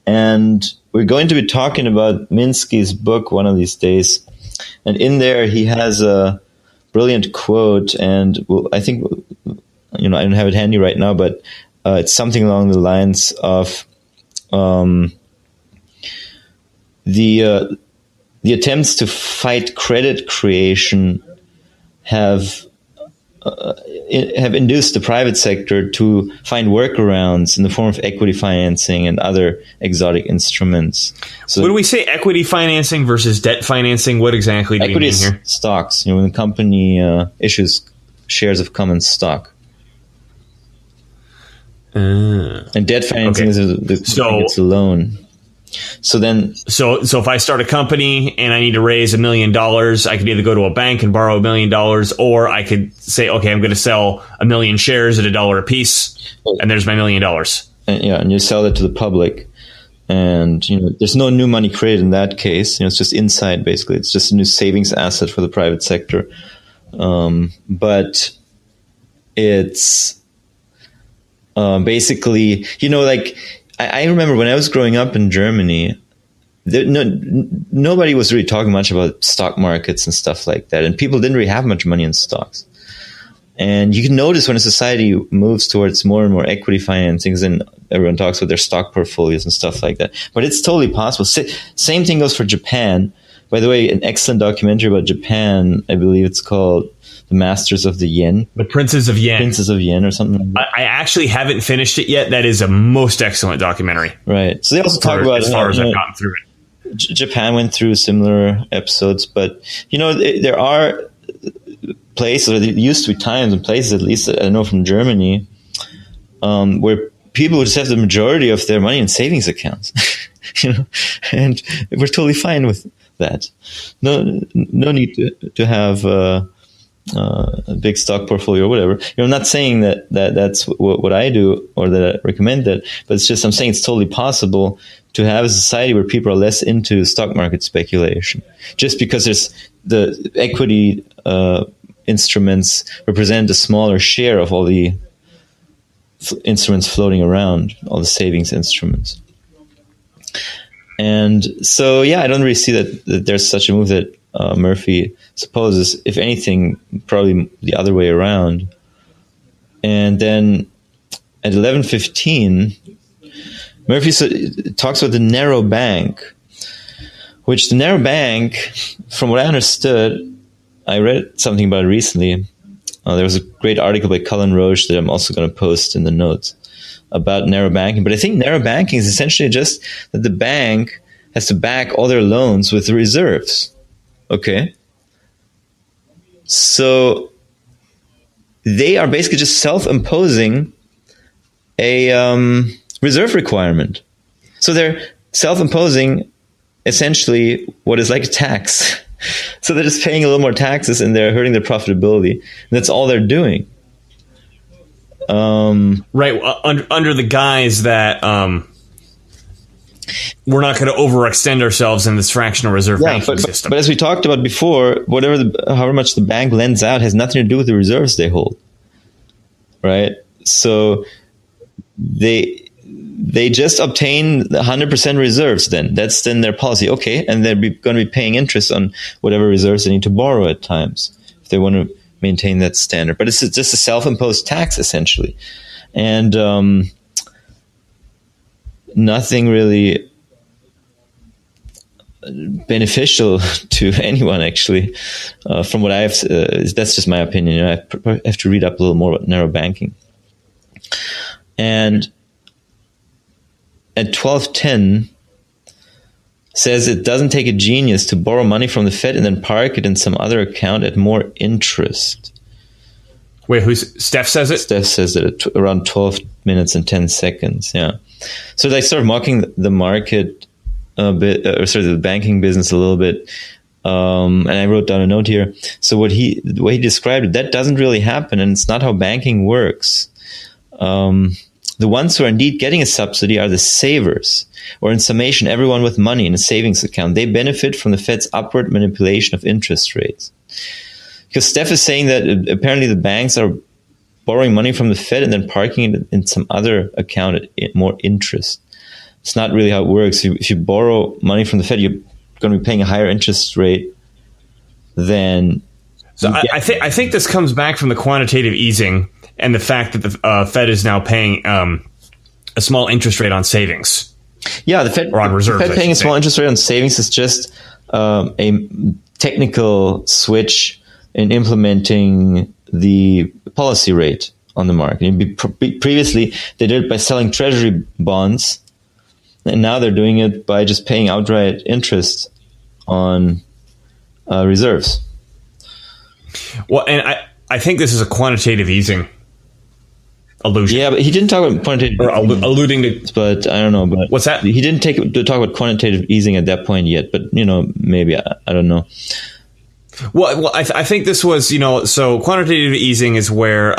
Speaker 2: And we're going to be talking about Minsky's book one of these days. And in there, he has a brilliant quote. And I think, I don't have it handy right now, but it's something along the lines of the attempts to fight credit creation have induced the private sector to find workarounds in the form of equity financing and other exotic instruments. So
Speaker 1: when we say equity financing versus debt financing, what exactly do you mean here?
Speaker 2: Stocks. When the company issues shares of common stock. And debt financing is it's a loan. So if I start a company and I need to raise $1 million, I could either go to a bank and borrow $1 million, or I could say, okay, I'm going to sell 1 million shares at $1 a piece, and there's my $1 million. And you sell it to the public, and there's no new money created in that case. It's just inside, basically. It's just a new savings asset for the private sector. But it's basically, I remember when I was growing up in Germany, nobody was really talking much about stock markets and stuff like that. And people didn't really have much money in stocks. And you can notice when a society moves towards more and more equity financings, and everyone talks about their stock portfolios and stuff like that. But it's totally possible. Same thing goes for Japan. By the way, an excellent documentary about Japan, I believe it's called The Masters of the Yen.
Speaker 1: The Princes of Yen.
Speaker 2: Princes of Yen or something like that.
Speaker 1: I actually haven't finished it yet. That is a most excellent documentary.
Speaker 2: Right. So they also talk about...
Speaker 1: As far as I've gotten through it.
Speaker 2: Japan went through similar episodes, but, there are places, or there used to be times and places, at least I know from Germany, where people just have the majority of their money in savings accounts, and we're totally fine with that. No need to have a big stock portfolio or whatever. I'm not saying that's what I do or that I recommend that, but it's just I'm saying it's totally possible to have a society where people are less into stock market speculation, just because there's the equity instruments represent a smaller share of all the instruments floating around, all the savings instruments. And so, I don't really see that there's such a move that Murphy supposes. If anything, probably the other way around. And then at 11:15, Murphy talks about the narrow bank, which the narrow bank, from what I understood, I read something about it recently. There was a great article by Cullen Roche that I'm also going to post in the notes about narrow banking. But I think narrow banking is essentially just that the bank has to back all their loans with the reserves. Okay? So they are basically just self-imposing a reserve requirement. So they're self-imposing essentially what is like a tax. So they're just paying a little more taxes and they're hurting their profitability. And that's all they're doing.
Speaker 1: Right. Under the guise that we're not going to overextend ourselves in this fractional reserve banking system.
Speaker 2: But as we talked about before, however much the bank lends out has nothing to do with the reserves they hold. Right? So they just obtain 100% reserves then. That's then their policy. Okay, and they're going to be paying interest on whatever reserves they need to borrow at times if they want to maintain that standard. But it's just a self-imposed tax, essentially. And nothing really beneficial to anyone, actually, from what I've... that's just my opinion. I have to read up a little more about narrow banking. And at 12:10 says it doesn't take a genius to borrow money from the Fed and then park it in some other account at more interest.
Speaker 1: Wait, Steph says it?
Speaker 2: Steph says it at around 12 minutes and 10 seconds, yeah. So they sort of mocking the market a bit, or sort of the banking business a little bit. And I wrote down a note here. So the way he described it, that doesn't really happen, and it's not how banking works. The ones who are indeed getting a subsidy are the savers, or in summation, everyone with money in a savings account. They benefit from the Fed's upward manipulation of interest rates. Because Steph is saying that apparently the banks are borrowing money from the Fed and then parking it in some other account at more interest. it's not really how it works. If you borrow money from the Fed, you're going to be paying a higher interest rate than.
Speaker 1: So I think this comes back from the quantitative easing and the fact that the Fed is now paying a small interest rate on savings.
Speaker 2: Yeah, the Fed,
Speaker 1: or on reserves,
Speaker 2: the Fed paying a small interest rate on savings is just a technical switch in implementing the policy rate on the market. Previously, they did it by selling treasury bonds, and now they're doing it by just paying outright interest on reserves.
Speaker 1: Well, and I think this is a quantitative easing allusion.
Speaker 2: Yeah, but he didn't talk about quantitative
Speaker 1: or alluding to.
Speaker 2: But I don't know. But
Speaker 1: what's that?
Speaker 2: He didn't talk about quantitative easing at that point yet. But maybe I don't know.
Speaker 1: Well, I think this was so quantitative easing is where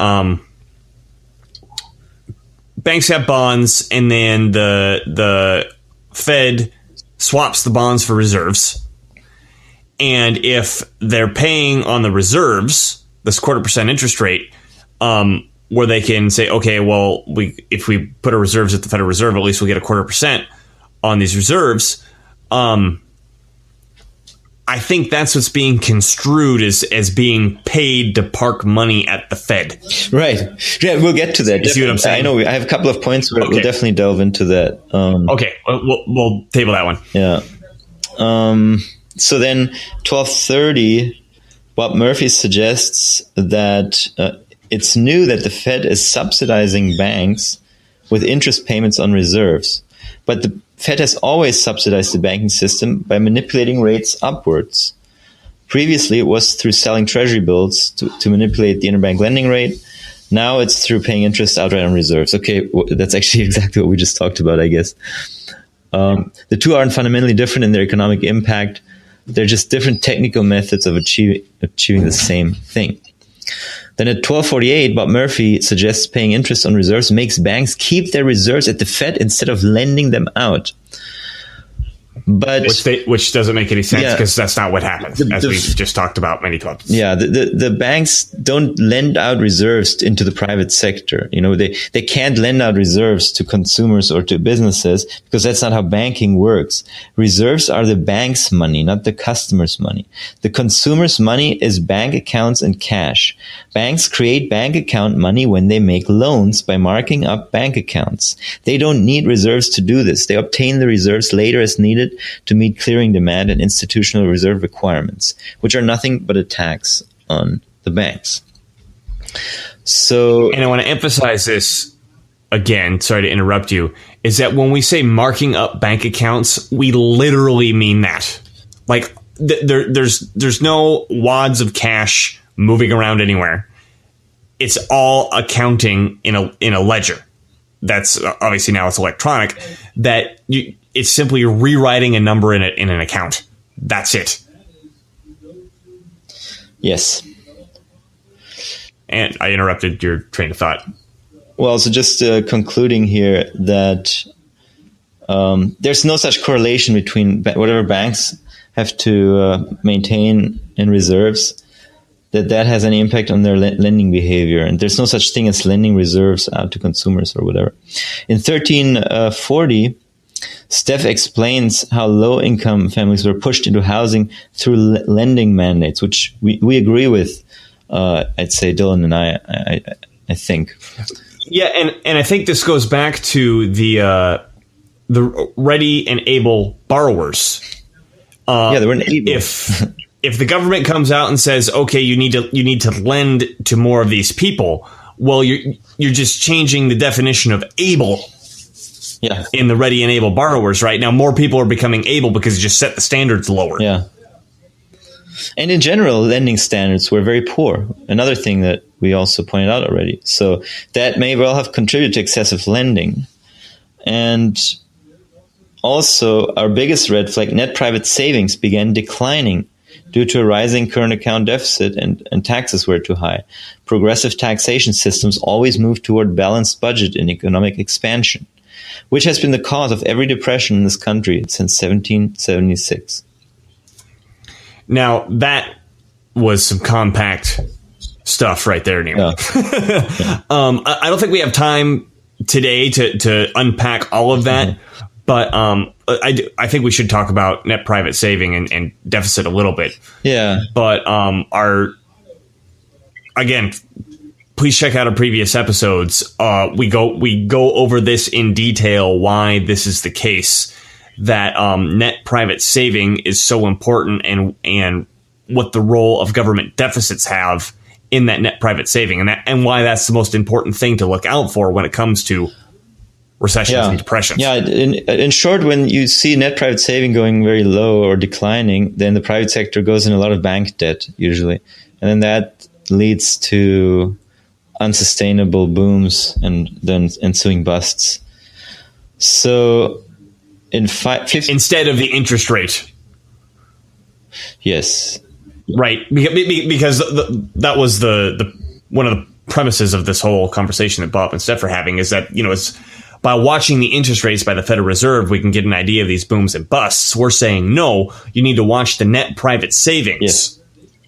Speaker 1: banks have bonds, and then the Fed swaps the bonds for reserves. And if they're paying on the reserves, this 0.25% interest rate, where they can say, okay, well, if we put our reserves at the Federal Reserve, at least we'll get 0.25% on these reserves. I think that's what's being construed as being paid to park money at the Fed.
Speaker 2: Right. Yeah, we'll get to that.
Speaker 1: You see what I'm saying?
Speaker 2: I know. I have a couple of points where we'll definitely delve into that.
Speaker 1: Okay, we'll table that one.
Speaker 2: Yeah. So then 1230, Bob Murphy suggests that it's new that the Fed is subsidizing banks with interest payments on reserves. But the Fed has always subsidized the banking system by manipulating rates upwards. Previously, it was through selling treasury bills to manipulate the interbank lending rate. Now it's through paying interest outright on reserves. Okay, that's actually exactly what we just talked about, I guess. The two aren't fundamentally different in their economic impact. They're just different technical methods of achieving the same thing. Then at 1248, Bob Murphy suggests paying interest on reserves makes banks keep their reserves at the Fed instead of lending them out. But
Speaker 1: which doesn't make any sense because that's not what happens, as we've just talked about many times.
Speaker 2: Yeah, the banks don't lend out reserves into the private sector. They can't lend out reserves to consumers or to businesses because that's not how banking works. Reserves are the bank's money, not the customer's money. The consumer's money is bank accounts and cash. Banks create bank account money when they make loans by marking up bank accounts. They don't need reserves to do this. They obtain the reserves later as needed to meet clearing demand and institutional reserve requirements, which are nothing but a tax on the banks.
Speaker 1: And I want to emphasize this again, sorry to interrupt you, is that when we say marking up bank accounts, we literally mean that. Like there's no wads of cash moving around anywhere. It's all accounting in a ledger. That's obviously now it's electronic. It's simply rewriting a number in an account. That's it.
Speaker 2: Yes.
Speaker 1: And I interrupted your train of thought.
Speaker 2: Well, so just concluding here that there's no such correlation between whatever banks have to maintain in reserves that has any impact on their lending behavior. And there's no such thing as lending reserves out to consumers or whatever. In 1340, Steph explains how low-income families were pushed into housing through lending mandates, which we agree with, I'd say, Dylan and I think.
Speaker 1: Yeah, and I think this goes back to the ready and able borrowers.
Speaker 2: They weren't able.
Speaker 1: If the government comes out and says, okay, you need to lend to more of these people, well, you're just changing the definition of able. Yeah. In the ready and able borrowers, right? Now more people are becoming able because you just set the standards lower.
Speaker 2: Yeah. And in general, lending standards were very poor. Another thing that we also pointed out already. So that may well have contributed to excessive lending. And also, our biggest red flag, net private savings began declining due to a rising current account deficit and taxes were too high. Progressive taxation systems always move toward balanced budget and economic expansion, which has been the cause of every depression in this country since 1776.
Speaker 1: Now, that was some compact stuff right there, Nima. Yeah. I don't think we have time today to unpack all of that, But I think we should talk about net private saving and deficit a little bit.
Speaker 2: Yeah.
Speaker 1: But again, please check out our previous episodes. We go over this in detail, why this is the case, that net private saving is so important, and what the role of government deficits have in that net private saving, and why that's the most important thing to look out for when it comes to recessions and depressions.
Speaker 2: Yeah, in short, when you see net private saving going very low or declining, then the private sector goes in a lot of bank debt usually, and then that leads to unsustainable booms and then ensuing busts. So
Speaker 1: instead of the interest rate.
Speaker 2: Yes.
Speaker 1: Right. Because that was the one of the premises of this whole conversation that Bob and Steph are having, is that, it's by watching the interest rates by the Federal Reserve, we can get an idea of these booms and busts. We're saying, no, you need to watch the net private savings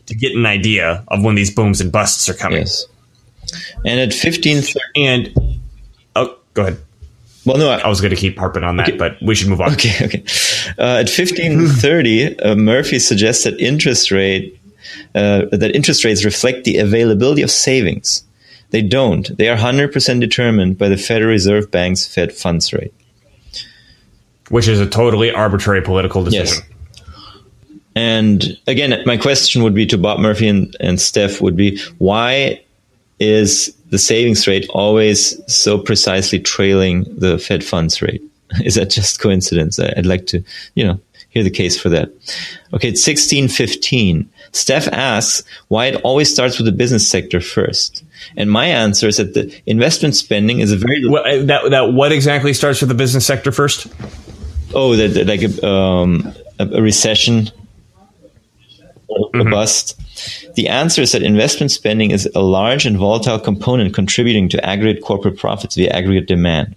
Speaker 1: to get an idea of when these booms and busts are coming.
Speaker 2: Yes. And at 1530...
Speaker 1: go ahead.
Speaker 2: Well, no,
Speaker 1: I was going to keep harping on that, but we should move on.
Speaker 2: Okay. At 1530, Murphy suggests that interest rates reflect the availability of savings. They don't. They are 100% determined by the Federal Reserve Bank's Fed funds rate,
Speaker 1: which is a totally arbitrary political decision.
Speaker 2: Yes. And again, my question would be to Bob Murphy and Steph would be, why is the savings rate always so precisely trailing the Fed funds rate? Is that just coincidence? I'd like to, hear the case for that. Okay, it's 1615. Steph asks why it always starts with the business sector first. And my answer is that the investment spending is a very...
Speaker 1: That what exactly starts with the business sector first?
Speaker 2: Oh, that like a recession or a bust. The answer is that investment spending is a large and volatile component contributing to aggregate corporate profits via aggregate demand.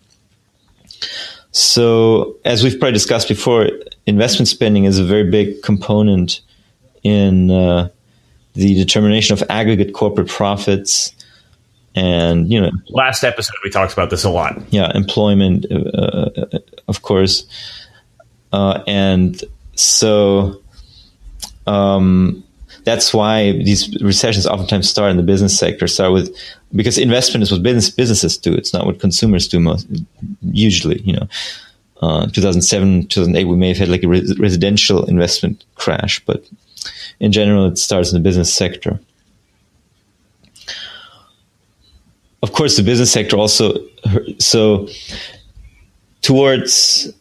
Speaker 2: So, as we've probably discussed before, investment spending is a very big component in the determination of aggregate corporate profits. And,
Speaker 1: last episode we talked about this a lot.
Speaker 2: Yeah, employment, of course. And so that's why these recessions oftentimes start in the business sector, because investment is what businesses do. It's not what consumers do usually. 2007, 2008, we may have had like a residential investment crash, but in general, it starts in the business sector. Of course, the business sector also, so towards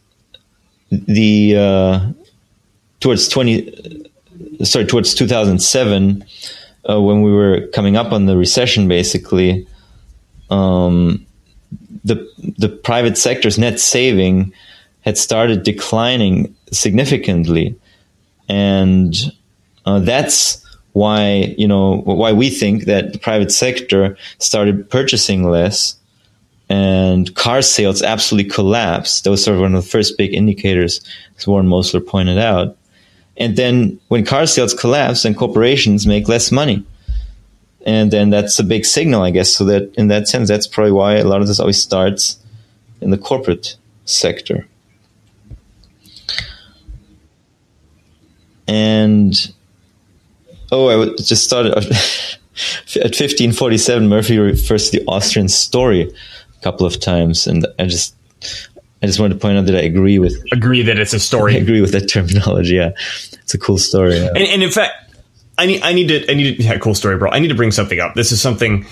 Speaker 2: 2007, when we were coming up on the recession, basically, the private sector's net saving had started declining significantly, and that's why we think that the private sector started purchasing less, and car sales absolutely collapsed. That was sort of one of the first big indicators, as Warren Mosler pointed out. And then when car sales collapse, then corporations make less money. And then that's a big signal, I guess. So that in that sense, that's probably why a lot of this always starts in the corporate sector. And, I just started at 1547, Murphy refers to the Austrian story a couple of times. And I just wanted to point out that I agree that
Speaker 1: it's a story.
Speaker 2: I agree with that terminology. Yeah, it's a cool story. Yeah.
Speaker 1: And in fact, I need to cool story, bro. I need to bring something up. This is something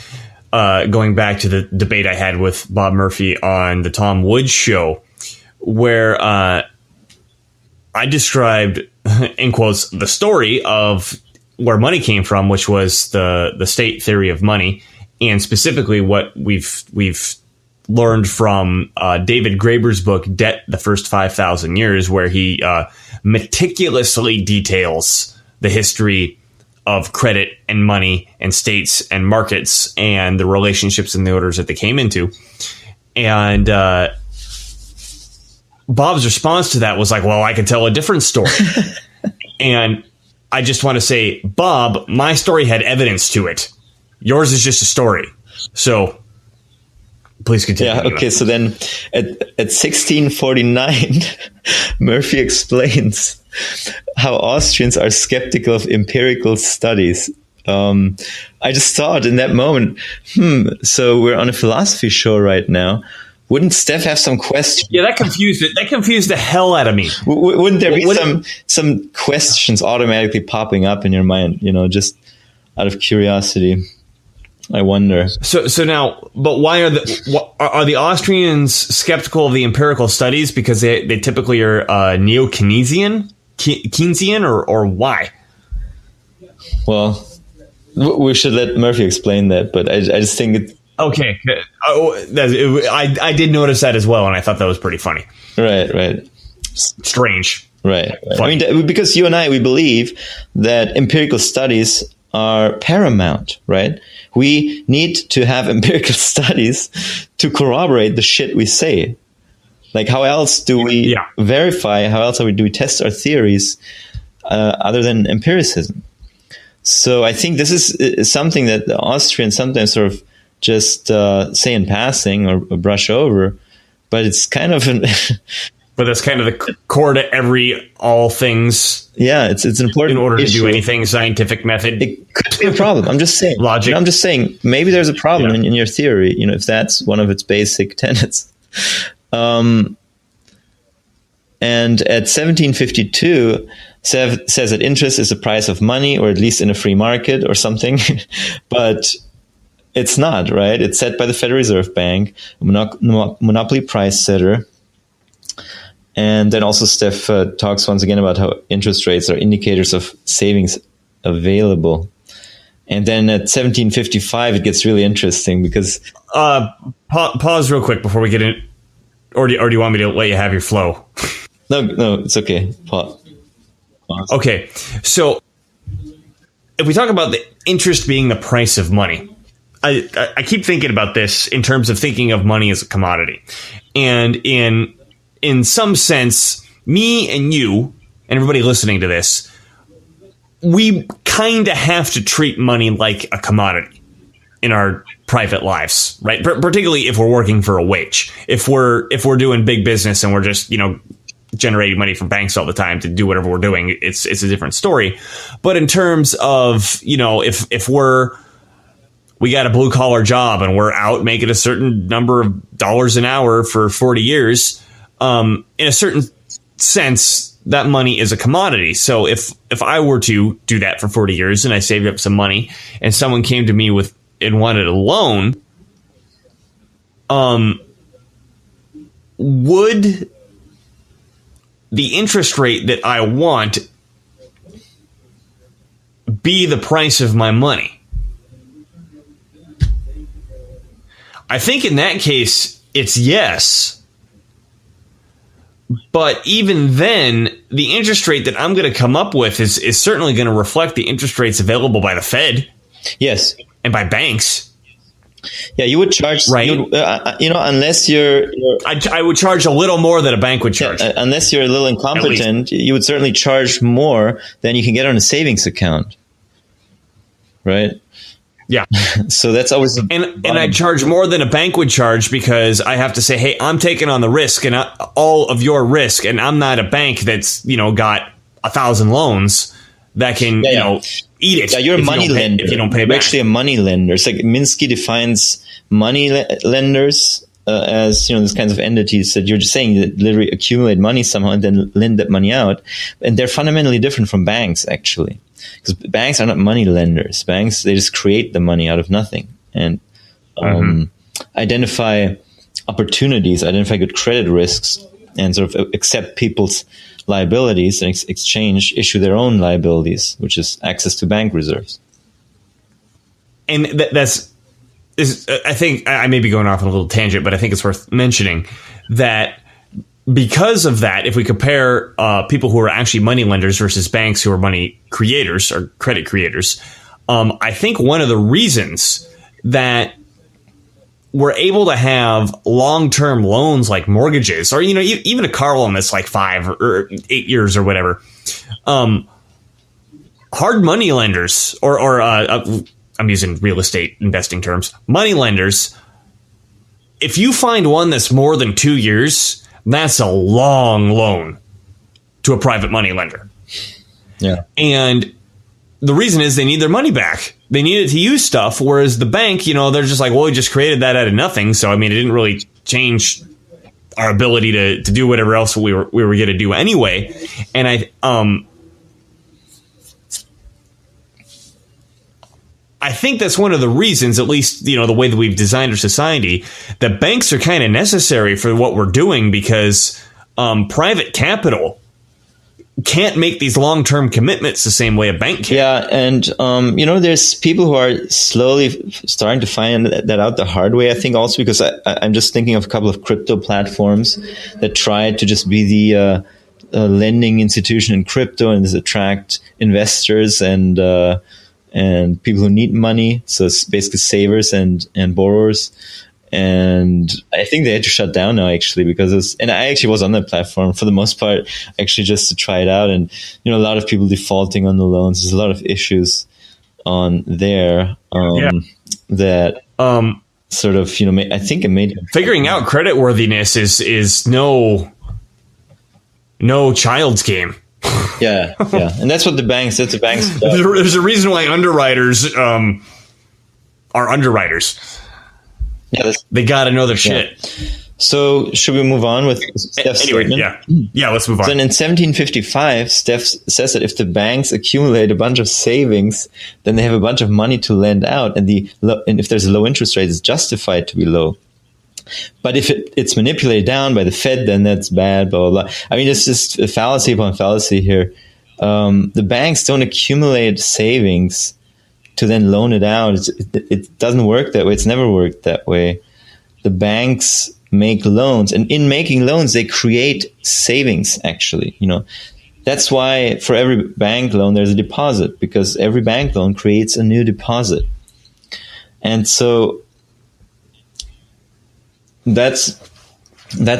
Speaker 1: going back to the debate I had with Bob Murphy on the Tom Woods show, where I described, in quotes, the story of where money came from, which was the state theory of money, and specifically what we've learned from David Graeber's book, Debt, the First 5,000 Years, where he meticulously details the history of credit and money and states and markets and the relationships and the orders that they came into. And Bob's response to that was like, well, I could tell a different story. And I just want to say, Bob, my story had evidence to it. Yours is just a story. So Please continue.
Speaker 2: Yeah, okay. So then at 1649, Murphy explains how Austrians are skeptical of empirical studies. I just thought in that moment, so we're on a philosophy show right now. Wouldn't Steph have some questions?
Speaker 1: Yeah, that confused the hell out of me.
Speaker 2: Wouldn't there be some questions automatically popping up in your mind, just out of curiosity? I wonder.
Speaker 1: So now, but why are the Austrians skeptical of the empirical studies? Because they typically are neo-Keynesian, or why?
Speaker 2: Well, we should let Murphy explain that, but I just think it.
Speaker 1: Okay, I did notice that as well, and I thought that was pretty funny.
Speaker 2: Right.
Speaker 1: Strange.
Speaker 2: Right. I mean, because you and I, we believe that empirical studies are paramount, right? We need to have empirical studies to corroborate the shit we say. Like, how else do we verify? How else do we test our theories other than empiricism? So I think this is something that the Austrians sometimes sort of just say in passing or brush over, but it's kind of
Speaker 1: but that's kind of the core to all things.
Speaker 2: Yeah, it's an important
Speaker 1: in order to
Speaker 2: issue.
Speaker 1: do anything scientific method.
Speaker 2: It could be a problem. I'm just saying.
Speaker 1: Logic.
Speaker 2: I'm just saying maybe there's a problem in your theory. If that's one of its basic tenets. And at 1752 says that interest is the price of money, or at least in a free market or something, but it's not, right? It's set by the Federal Reserve Bank, a monopoly price setter. And then also Steph talks once again about how interest rates are indicators of savings available. And then at 1755, it gets really interesting because...
Speaker 1: pause real quick before we get in. Or do you want me to let you have your flow?
Speaker 2: No, it's okay. Pause.
Speaker 1: Okay, so if we talk about the interest being the price of money, I keep thinking about this in terms of thinking of money as a commodity. And in some sense, me and you and everybody listening to this, we kind of have to treat money like a commodity in our private lives, right? Particularly if we're working for a wage. If we're doing big business and we're just, generating money from banks all the time to do whatever we're doing, it's a different story. But in terms of, if we got a blue collar job and we're out making a certain number of dollars an hour for 40 years, in a certain sense, that money is a commodity. So if I were to do that for 40 years and I saved up some money and someone came to me and wanted a loan, would the interest rate that I want be the price of my money? I think in that case, it's yes. But even then, the interest rate that I'm going to come up with is certainly going to reflect the interest rates available by the Fed.
Speaker 2: Yes.
Speaker 1: And by banks.
Speaker 2: Yeah, you would charge,
Speaker 1: right?
Speaker 2: Unless you're
Speaker 1: I would charge a little more than a bank would charge.
Speaker 2: Unless you're a little incompetent, you would certainly charge more than you can get on a savings account, right?
Speaker 1: Yeah.
Speaker 2: So that's always
Speaker 1: and I charge more than a bank would charge because I have to say, hey, I'm taking on the risk and all of your risk, and I'm not a bank that's got 1,000 loans that can eat it.
Speaker 2: Yeah, you're a money lender.
Speaker 1: If you don't pay back.
Speaker 2: You're actually a money lender. It's like Minsky defines money lenders as these kinds of entities that you're just saying that literally accumulate money somehow and then lend that money out, and they're fundamentally different from banks actually, because banks are not money lenders. Banks, they just create the money out of nothing and identify opportunities, identify good credit risks, and sort of accept people's liabilities and exchange issue their own liabilities, which is access to bank reserves.
Speaker 1: And I think I may be going off on a little tangent, but I think it's worth mentioning that because of that, if we compare people who are actually money lenders versus banks who are money creators or credit creators, I think one of the reasons that we're able to have long-term loans like mortgages, or even a car loan that's like 5 or 8 years or whatever. Hard money lenders, or I'm using real estate investing terms. Money lenders if you find one that's more than 2 years, that's a long loan to a private money lender.
Speaker 2: Yeah.
Speaker 1: And the reason is they need their money back. They need it to use stuff, whereas the bank, they're just like, well, we just created that out of nothing. So, I mean, it didn't really change our ability to do whatever else we were going to do anyway. And I think that's one of the reasons, at least, the way that we've designed our society, that banks are kind of necessary for what we're doing, because private capital can't make these long-term commitments the same way a bank can.
Speaker 2: Yeah, and there's people who are slowly starting to find that out the hard way, I think, also because I'm just thinking of a couple of crypto platforms that try to just be the lending institution in crypto and just attract investors and people who need money, so it's basically savers and borrowers. And I think they had to shut down now, actually, because and I actually was on that platform for the most part, actually just to try it out. And, a lot of people defaulting on the loans. There's a lot of issues on there that sort of, I think it made...
Speaker 1: Figuring out creditworthiness is no child's game.
Speaker 2: Yeah. And that's what the banks do.
Speaker 1: There's a reason why underwriters are underwriters.
Speaker 2: Yeah,
Speaker 1: they got to know their shit.
Speaker 2: So should we move on with Steph's statement?
Speaker 1: Yeah, let's move on.
Speaker 2: So in 1755, Steph says that if the banks accumulate a bunch of savings, then they have a bunch of money to lend out, and if there's a low interest rate, it's justified to be low. But if it's manipulated down by the Fed, then that's bad, blah, blah, blah. I mean, it's just a fallacy upon fallacy here. The banks don't accumulate savings to then loan it out. It doesn't work that way. It's never worked that way. The banks make loans, and in making loans, they create savings, actually. That's why for every bank loan, there's a deposit, because every bank loan creates a new deposit. And so that's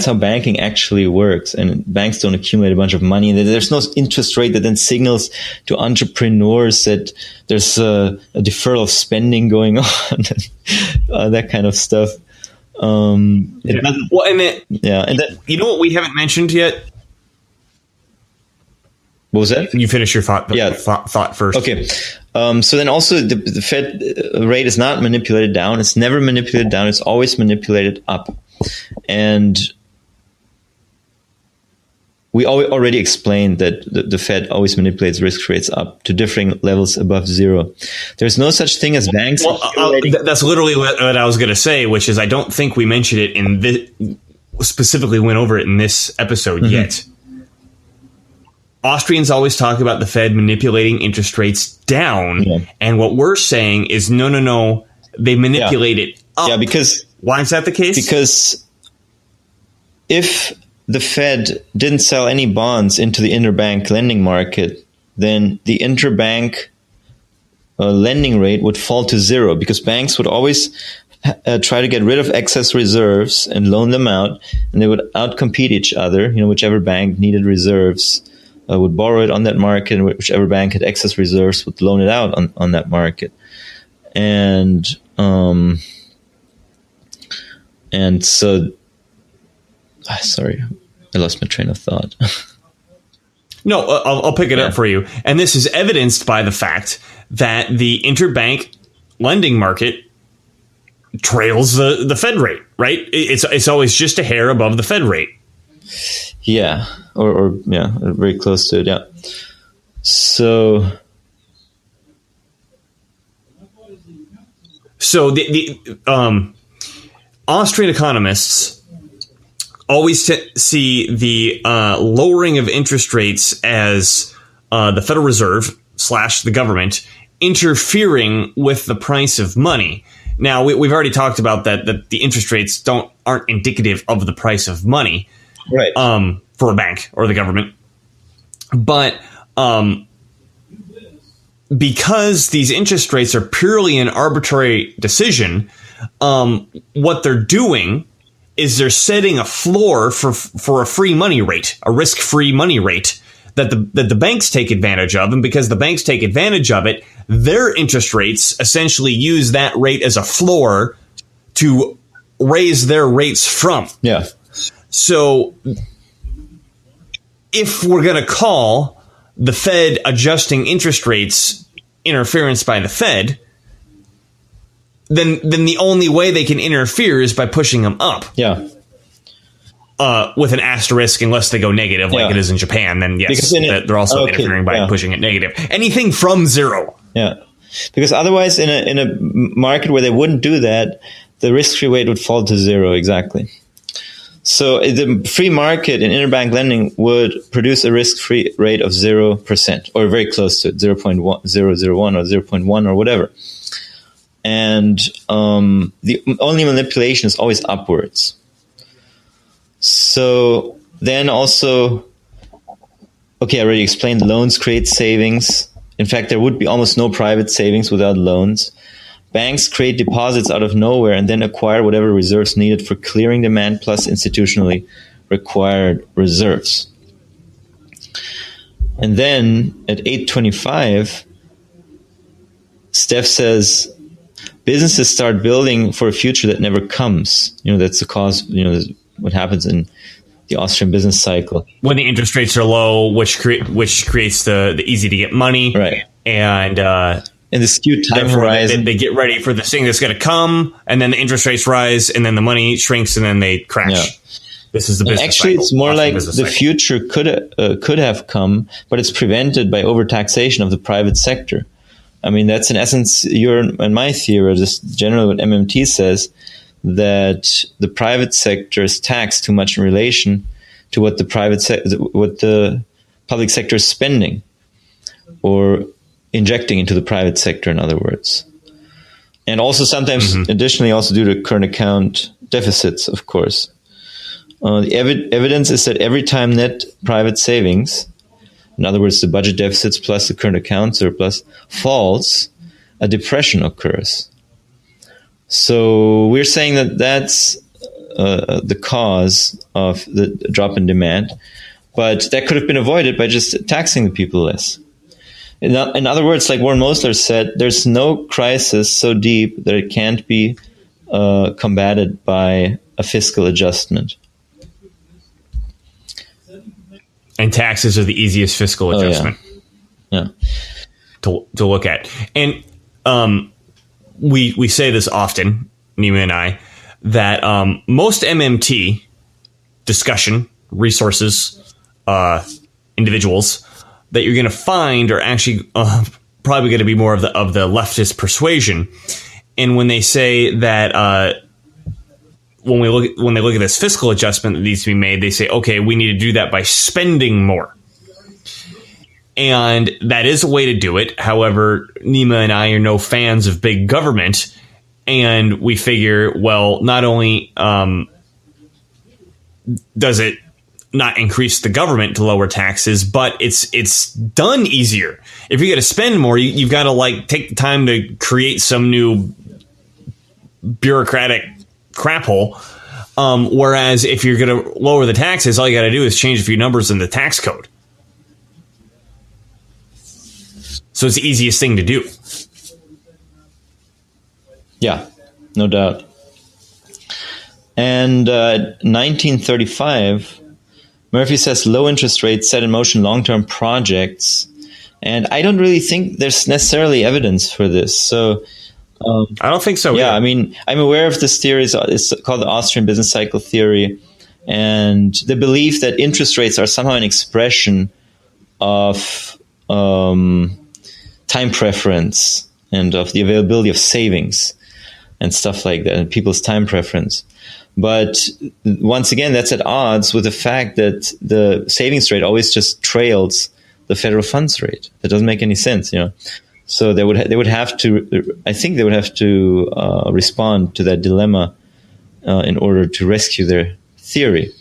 Speaker 2: how banking actually works. And banks don't accumulate a bunch of money. There's no interest rate that then signals to entrepreneurs that there's a deferral of spending going on, that kind of stuff.
Speaker 1: And you know what we haven't mentioned yet?
Speaker 2: What was that?
Speaker 1: You finish your thought first.
Speaker 2: Okay. So then also the Fed rate is not manipulated down. It's never manipulated down. It's always manipulated up. And we already explained that the Fed always manipulates risk rates up to differing levels above zero. There's no such thing as banks.
Speaker 1: That's literally what I was going to say, which is I don't think we mentioned it in this, specifically went over it in this episode yet. Austrians always talk about the Fed manipulating interest rates down. Yeah. And what we're saying is, no, they manipulate it up.
Speaker 2: Yeah, because...
Speaker 1: Why is that the case?
Speaker 2: Because if the Fed didn't sell any bonds into the interbank lending market, then the interbank lending rate would fall to zero, because banks would always try to get rid of excess reserves and loan them out, and they would outcompete each other. Whichever bank needed reserves would borrow it on that market, and whichever bank had excess reserves would loan it out on that market. And so, sorry, I lost my train of thought.
Speaker 1: No, I'll pick it up for you. And this is evidenced by the fact that the interbank lending market trails the Fed rate, right? It's always just a hair above the Fed rate.
Speaker 2: Yeah, or very close to it. Yeah. So
Speaker 1: the Austrian economists always see the lowering of interest rates as the Federal Reserve / the government interfering with the price of money. Now, we've already talked about that the interest rates aren't indicative of the price of money,
Speaker 2: right?
Speaker 1: For a bank or the government, but because these interest rates are purely an arbitrary decision, what they're doing is they're setting a floor for a free money rate, a risk-free money rate that the banks take advantage of. And because the banks take advantage of it, their interest rates essentially use that rate as a floor to raise their rates from.
Speaker 2: Yeah.
Speaker 1: So if we're going to call the Fed adjusting interest rates interference by the Fed, then the only way they can interfere is by pushing them up.
Speaker 2: Yeah.
Speaker 1: With an asterisk, unless they go negative, like it is in Japan, then yes, they're also interfering by pushing it negative. Anything from zero.
Speaker 2: Yeah. Because otherwise, in a market where they wouldn't do that, the risk-free rate would fall to zero, exactly. So the free market in interbank lending would produce a risk-free rate of 0%, or very close to it, 0.001 or 0.1 or whatever. And the only manipulation is always upwards. So then also, I already explained loans create savings. In fact, there would be almost no private savings without loans. Banks create deposits out of nowhere and then acquire whatever reserves needed for clearing demand plus institutionally required reserves. And then at 8:25, Steph says, businesses start building for a future that never comes. That's the cause, what happens in the Austrian business cycle.
Speaker 1: When the interest rates are low, which creates the easy to get money.
Speaker 2: Right.
Speaker 1: And
Speaker 2: the skewed time horizon.
Speaker 1: They get ready for this thing that's going to come, and then the interest rates rise, and then the money shrinks, and then they crash. Yeah. This is the business
Speaker 2: Actually,
Speaker 1: cycle.
Speaker 2: It's more like the future could have come, but it's prevented by overtaxation of the private sector. I mean, that's in essence your and my theory, just generally what MMT says, that the private sector is taxed too much in relation to what the public sector is spending or injecting into the private sector, in other words. And also sometimes additionally also due to current account deficits, of course. The evidence is that every time net private savings, in other words, the budget deficits plus the current account surplus, falls, a depression occurs. So we're saying that that's the cause of the drop in demand, but that could have been avoided by just taxing the people less. In other words, like Warren Mosler said, there's no crisis so deep that it can't be combated by a fiscal adjustment.
Speaker 1: And taxes are the easiest fiscal adjustment to look at. And we say this often, Nima and I, that most MMT discussion, resources, individuals that you're going to find are actually probably going to be more of the leftist persuasion. And when they say that when they look at this fiscal adjustment that needs to be made, they say, okay, we need to do that by spending more. And that is a way to do it. However, Nima and I are no fans of big government. And we figure, well, not only does it not increase the government to lower taxes, but it's done easier. If you're going to spend more, you've got to take the time to create some new bureaucratic crap hole. Whereas if you're going to lower the taxes, all you got to do is change a few numbers in the tax code. So it's the easiest thing to do.
Speaker 2: Yeah, no doubt. And 1935, Murphy says low interest rates set in motion long-term projects. And I don't really think there's necessarily evidence for this. So
Speaker 1: I don't think so.
Speaker 2: Yeah, either. I mean, I'm aware of this theory. It's called the Austrian business cycle theory. And the belief that interest rates are somehow an expression of time preference and of the availability of savings and stuff like that, and people's time preference. But once again, that's at odds with the fact that the savings rate always just trails the federal funds rate. That doesn't make any sense, So they would have to. I think they would have to respond to that dilemma in order to rescue their theory.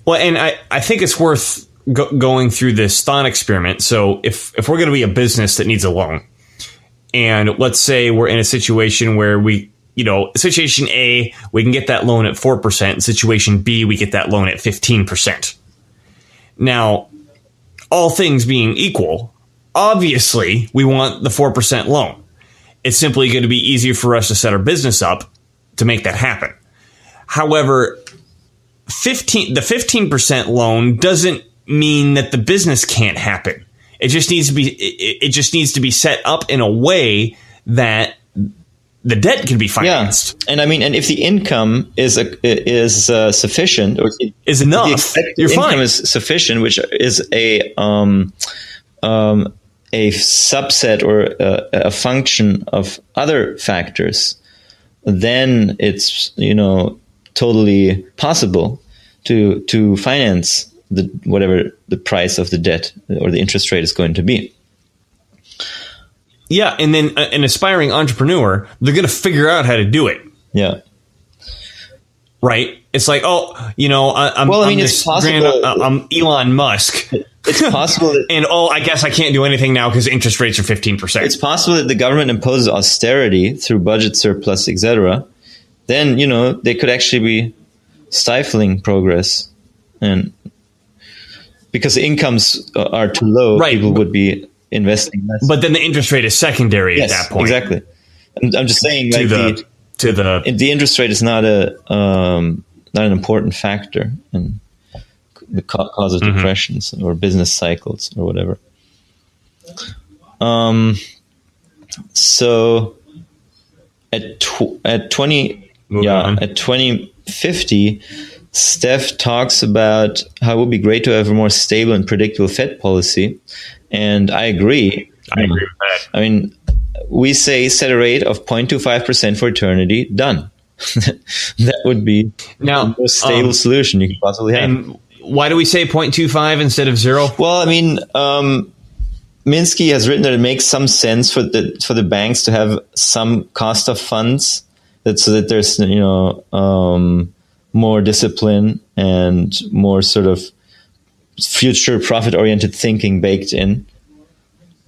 Speaker 1: Well, and I think it's worth going through this thought experiment. So if we're going to be a business that needs a loan, and let's say we're in a situation where situation A, we can get that loan at 4%. Situation B, we get that loan at 15%. Now, all things being equal, obviously, we want the 4% loan. It's simply going to be easier for us to set our business up to make that happen. However, the 15% loan doesn't mean that the business can't happen. It just needs to be set up in a way that the debt can be financed.
Speaker 2: Yeah. And I mean, and if the income is sufficient, or
Speaker 1: is enough, you're fine.
Speaker 2: Income is sufficient, which is a subset or a function of other factors, then it's totally possible to finance whatever the price of the debt or the interest rate is going to be.
Speaker 1: Yeah, and then an aspiring entrepreneur, they're going to figure out how to do it.
Speaker 2: Yeah.
Speaker 1: Right? It's like,
Speaker 2: it's possible.
Speaker 1: I'm Elon Musk.
Speaker 2: It's possible that,
Speaker 1: and I guess I can't do anything now because interest rates are 15%.
Speaker 2: It's possible that the government imposes austerity through budget surplus, etc. Then, they could actually be stifling progress. And because the incomes are too low, right, people would be investing less.
Speaker 1: But then the interest rate is secondary at that point.
Speaker 2: Exactly. I'm just saying, the interest rate is not an important factor in the cause of depressions or business cycles or whatever. So at 2050, Steph talks about how it would be great to have a more stable and predictable Fed policy. And I agree.
Speaker 1: I agree with that.
Speaker 2: I mean, we say set a rate of 0.25% for eternity, done. That would be the most stable solution you could possibly have.
Speaker 1: And why do we say 0.25 instead of 0?
Speaker 2: Well, I mean, Minsky has written that it makes some sense for the banks to have some cost of funds, so that there's more discipline and more sort of future profit-oriented thinking baked in,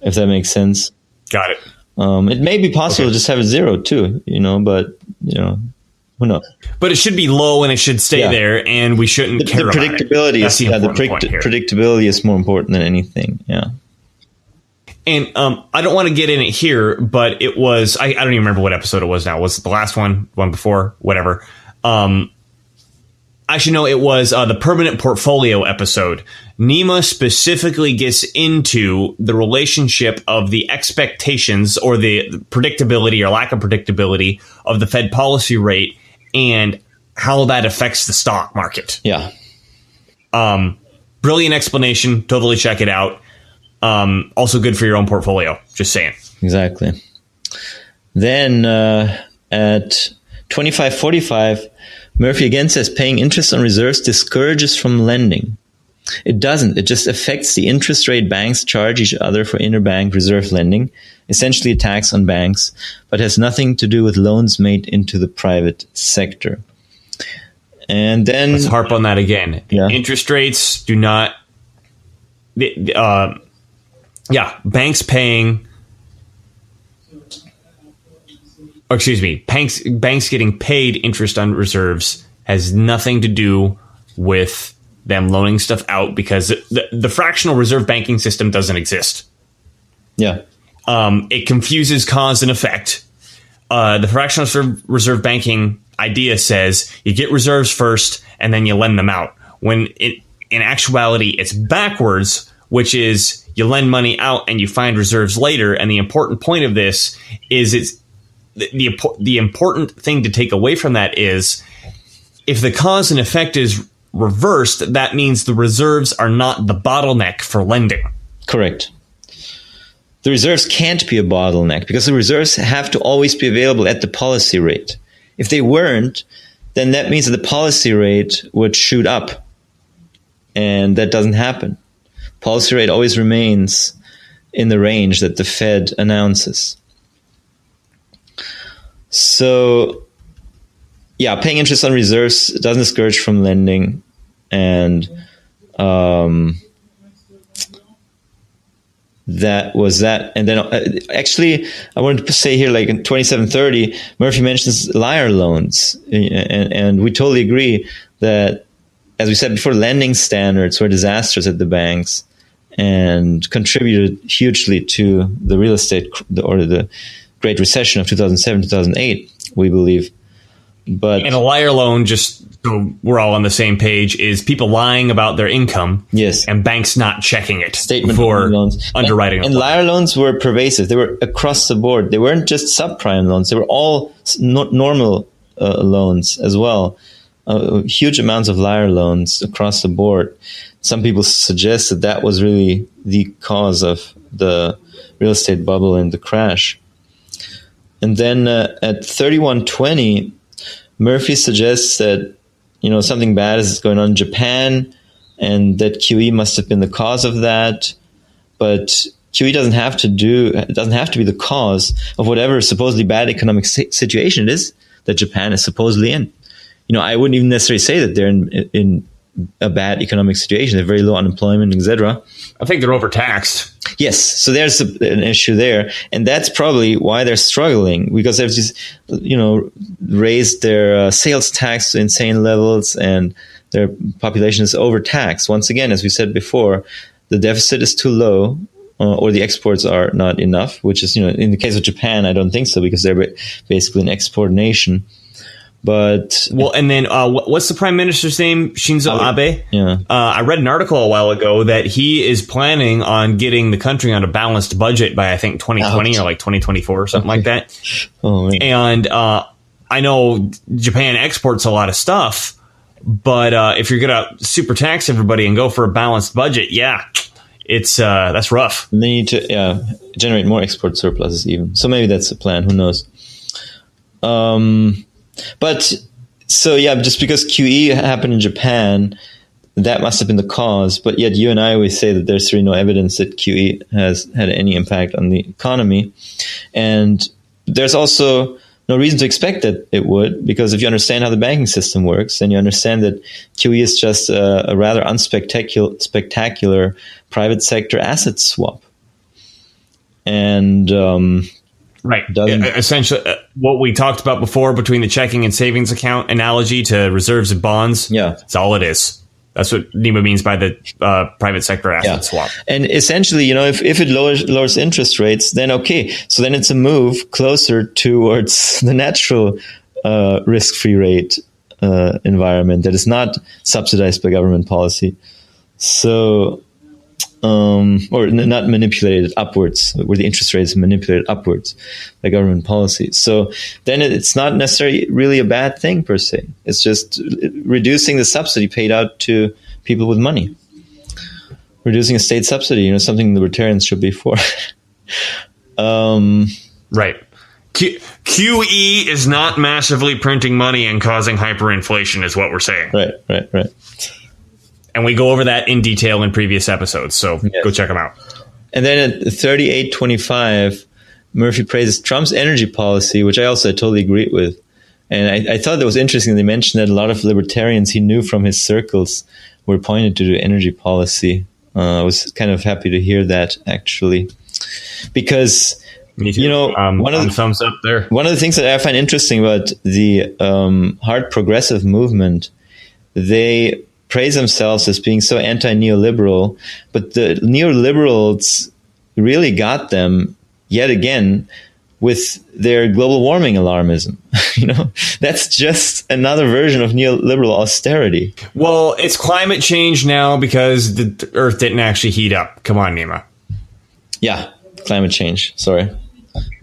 Speaker 2: if that makes sense.
Speaker 1: Got it.
Speaker 2: It may be possible to just have it 0 too, but who knows?
Speaker 1: But it should be low and it should stay there, and we shouldn't care about it.
Speaker 2: Predictability is more important than anything. Yeah.
Speaker 1: And I don't want to get in it here, but it was I don't even remember what episode it was now. Was it the last one before, whatever? I should know it was the permanent portfolio episode. Nima specifically gets into the relationship of the expectations or the predictability or lack of predictability of the Fed policy rate and how that affects the stock market.
Speaker 2: Yeah.
Speaker 1: Brilliant explanation. Totally check it out. Also good for your own portfolio. Just saying.
Speaker 2: Exactly. Then at 25:45, Murphy again says paying interest on reserves discourages from lending. It doesn't. It just affects the interest rate banks charge each other for interbank reserve lending, essentially a tax on banks, but has nothing to do with loans made into the private sector. And then
Speaker 1: let's harp on that again.
Speaker 2: Yeah.
Speaker 1: Interest rates do not. Banks paying. Banks getting paid interest on reserves has nothing to do with them loaning stuff out because the fractional reserve banking system doesn't exist.
Speaker 2: Yeah.
Speaker 1: It confuses cause and effect. The fractional reserve banking idea says you get reserves first and then you lend them out. When in actuality, it's backwards, which is you lend money out and you find reserves later. And the important point of this is the important thing to take away from that is if the cause and effect is reversed, that means the reserves are not the bottleneck for lending.
Speaker 2: Correct. The reserves can't be a bottleneck because the reserves have to always be available at the policy rate. If they weren't, then that means that the policy rate would shoot up. And that doesn't happen. Policy rate always remains in the range that the Fed announces. So, paying interest on reserves doesn't discourage from lending. And that was that. And then actually, I wanted to say here, like in 2730, Murphy mentions liar loans. And we totally agree that, as we said before, lending standards were disastrous at the banks and contributed hugely to the real estate or the Great Recession of 2007, 2008, we believe.
Speaker 1: And a liar loan, just so we're all on the same page, is people lying about their income.
Speaker 2: Yes.
Speaker 1: And banks not checking it
Speaker 2: Statement
Speaker 1: before
Speaker 2: loans.
Speaker 1: underwriting.
Speaker 2: And liar loans were pervasive. They were across the board. They weren't just subprime loans. They were all normal loans as well. Huge amounts of liar loans across the board. Some people suggest that that was really the cause of the real estate bubble and the crash. And then at 3120, Murphy suggests that, something bad is going on in Japan and that QE must have been the cause of that. But QE doesn't have to be the cause of whatever supposedly bad economic situation it is that Japan is supposedly in. I wouldn't even necessarily say that they're in a bad economic situation. They're very low unemployment, etc.
Speaker 1: I think they're overtaxed.
Speaker 2: Yes, so there's an issue there, and that's probably why they're struggling, because they've just, raised their sales tax to insane levels, and their population is overtaxed. Once again, as we said before, the deficit is too low, or the exports are not enough. Which is, in the case of Japan, I don't think so, because they're basically an export nation. But
Speaker 1: and then what's the prime minister's name? Shinzo Abe.
Speaker 2: Yeah.
Speaker 1: I read an article a while ago that he is planning on getting the country on a balanced budget by I think 2020 or like 2024 or something like that.
Speaker 2: Oh, man.
Speaker 1: And I know Japan exports a lot of stuff, but if you're gonna super tax everybody and go for a balanced budget, it's that's rough.
Speaker 2: They need to generate more export surpluses even. So maybe that's the plan. Who knows? But so just because QE happened in Japan, that must have been the cause. But yet you and I always say that there's really no evidence that QE has had any impact on the economy. And there's also no reason to expect that it would, because if you understand how the banking system works, then you understand that QE is just a rather unspectacular private sector asset swap. And
Speaker 1: right. Essentially, what we talked about before between the checking and savings account analogy to reserves and bonds.
Speaker 2: Yeah.
Speaker 1: That's all it is. That's what Nima means by the private sector asset swap.
Speaker 2: And essentially, if it lowers interest rates, then okay. So then it's a move closer towards the natural risk-free rate environment that is not subsidized by government policy. So... or not manipulated upwards, where the interest rate is manipulated upwards by government policy. So then it's not necessarily really a bad thing per se. It's just reducing the subsidy paid out to people with money. Reducing a state subsidy, something the libertarians should be for.
Speaker 1: Right. QE is not massively printing money and causing hyperinflation is what we're saying.
Speaker 2: Right.
Speaker 1: And we go over that in detail in previous episodes, so go check them out.
Speaker 2: And then at 3825, Murphy praises Trump's energy policy, which I also totally agree with. And I thought that was interesting. They mentioned that a lot of libertarians he knew from his circles were pointed to the energy policy. I was kind of happy to hear that, actually. Because,
Speaker 1: me too. One of the thumbs up there.
Speaker 2: One of the things that I find interesting about the hard progressive movement, they praise themselves as being so anti-neoliberal, but the neoliberals really got them yet again with their global warming alarmism. That's just another version of neoliberal austerity.
Speaker 1: Well, it's climate change now because the Earth didn't actually heat up. Come on, Nima.
Speaker 2: Yeah, climate change. Sorry.